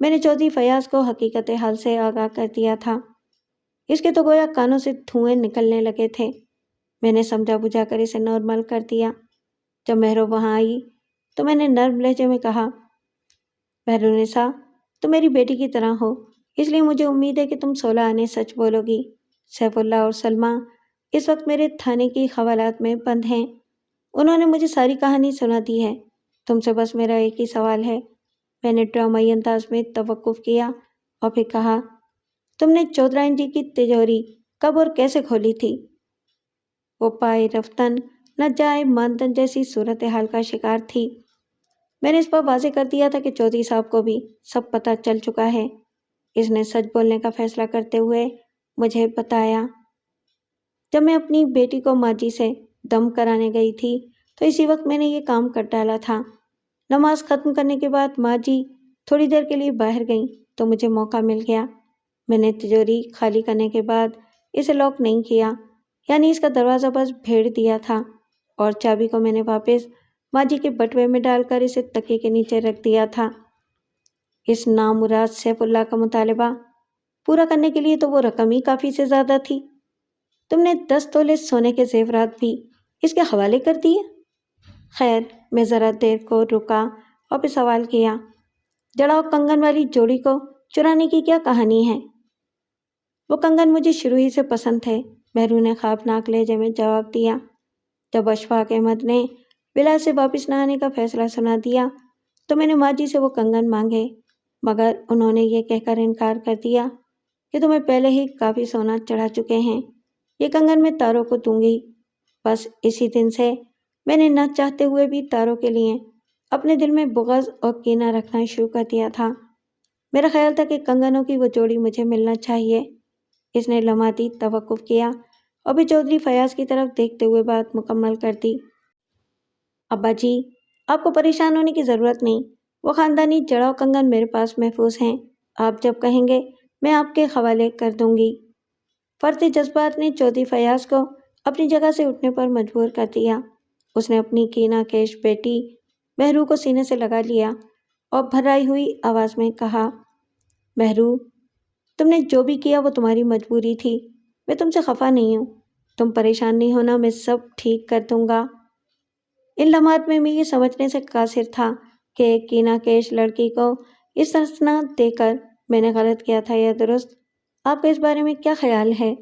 میں نے چودھری فیاض کو حقیقت حال سے آگاہ کر دیا تھا۔ اس کے تو گویا کانوں سے دھوئیں نکلنے لگے تھے۔ میں نے سمجھا بجھا کر اسے نارمل کر دیا۔ جب مہرو وہاں آئی تو میں نے نرم لہجے میں کہا، مہر النساء، تم میری بیٹی کی طرح ہو، اس لیے مجھے امید ہے کہ تم 16 آنے سچ بولو گی۔ سیف اللہ اور سلمیٰ اس وقت میرے تھانے کی حوالات میں بند ہیں۔ انہوں نے مجھے ساری کہانی سنا دی ہے۔ تم سے بس میرا ایک ہی سوال ہے۔ میں نے ڈرامائی انداز میں توقف کیا اور پھر کہا، تم نے چودھرائن جی کی تجوری کب اور کیسے کھولی تھی؟ وہ پائے رفتن نہ جائے ماندن جیسی صورتحال کا شکار تھی۔ میں نے اس پر واضح کر دیا تھا کہ چودھری صاحب کو بھی سب پتہ چل چکا ہے۔ اس نے سچ بولنے کا فیصلہ کرتے ہوئے مجھے بتایا، جب میں اپنی بیٹی کو ماجی سے دم کرانے گئی تھی تو اسی وقت میں نے یہ کام کر ڈالا تھا۔ نماز ختم کرنے کے بعد ماں جی تھوڑی دیر کے لیے باہر گئیں تو مجھے موقع مل گیا۔ میں نے تجوری خالی کرنے کے بعد اسے لاک نہیں کیا، یعنی اس کا دروازہ بس بھیڑ دیا تھا، اور چابی کو میں نے واپس ماں جی کے بٹوے میں ڈال کر اسے تکیے کے نیچے رکھ دیا تھا۔ اس نامراد سیف اللہ کا مطالبہ پورا کرنے کے لیے تو وہ رقم ہی کافی سے زیادہ تھی۔ تم نے 10 تولے سونے کے زیورات بھی اس کے حوالے کر دیے؟ خیر، میں ذرا دیر کو رکا اور پھر سوال کیا، جڑاؤ کنگن والی جوڑی کو چرانے کی کیا کہانی ہے؟ وہ کنگن مجھے شروع ہی سے پسند تھے، مہرو نے خوابناک لہجے میں جواب دیا۔ جب اشفاق احمد نے ولایت سے واپس نہ آنے کا فیصلہ سنا دیا تو میں نے ماں جی سے وہ کنگن مانگے، مگر انہوں نے یہ کہہ کر انکار کر دیا کہ تمہیں پہلے ہی کافی سونا چڑھا چکے ہیں، یہ کنگن میں تاروں کو دوں گی۔ بس اسی دن سے میں نے نہ چاہتے ہوئے بھی تاروں کے لیے اپنے دل میں بغض اور کینہ رکھنا شروع کر دیا تھا۔ میرا خیال تھا کہ کنگنوں کی وہ جوڑی مجھے ملنا چاہیے۔ اس نے لمحاتی توقف کیا اور پھر چودھری فیاض کی طرف دیکھتے ہوئے بات مکمل کر دی۔ ابا جی، آپ کو پریشان ہونے کی ضرورت نہیں، وہ خاندانی جڑاؤ کنگن میرے پاس محفوظ ہیں، آپ جب کہیں گے میں آپ کے حوالے کر دوں گی۔ فرط جذبات نے چودھری فیاض کو اپنی جگہ سے اٹھنے پر مجبور کر دیا۔ اس نے اپنی کینہ کیش بیٹی مہرو کو سینے سے لگا لیا اور بھرائی ہوئی آواز میں کہا، مہرو، تم نے جو بھی کیا وہ تمہاری مجبوری تھی، میں تم سے خفا نہیں ہوں، تم پریشان نہیں ہونا، میں سب ٹھیک کر دوں گا۔ ان لمحات میں یہ سمجھنے سے قاصر تھا کہ ایک کینہ کیش لڑکی کو اس طرح دے کر میں نے غلط کیا تھا یا درست؟ آپ کا اس بارے میں کیا خیال ہے؟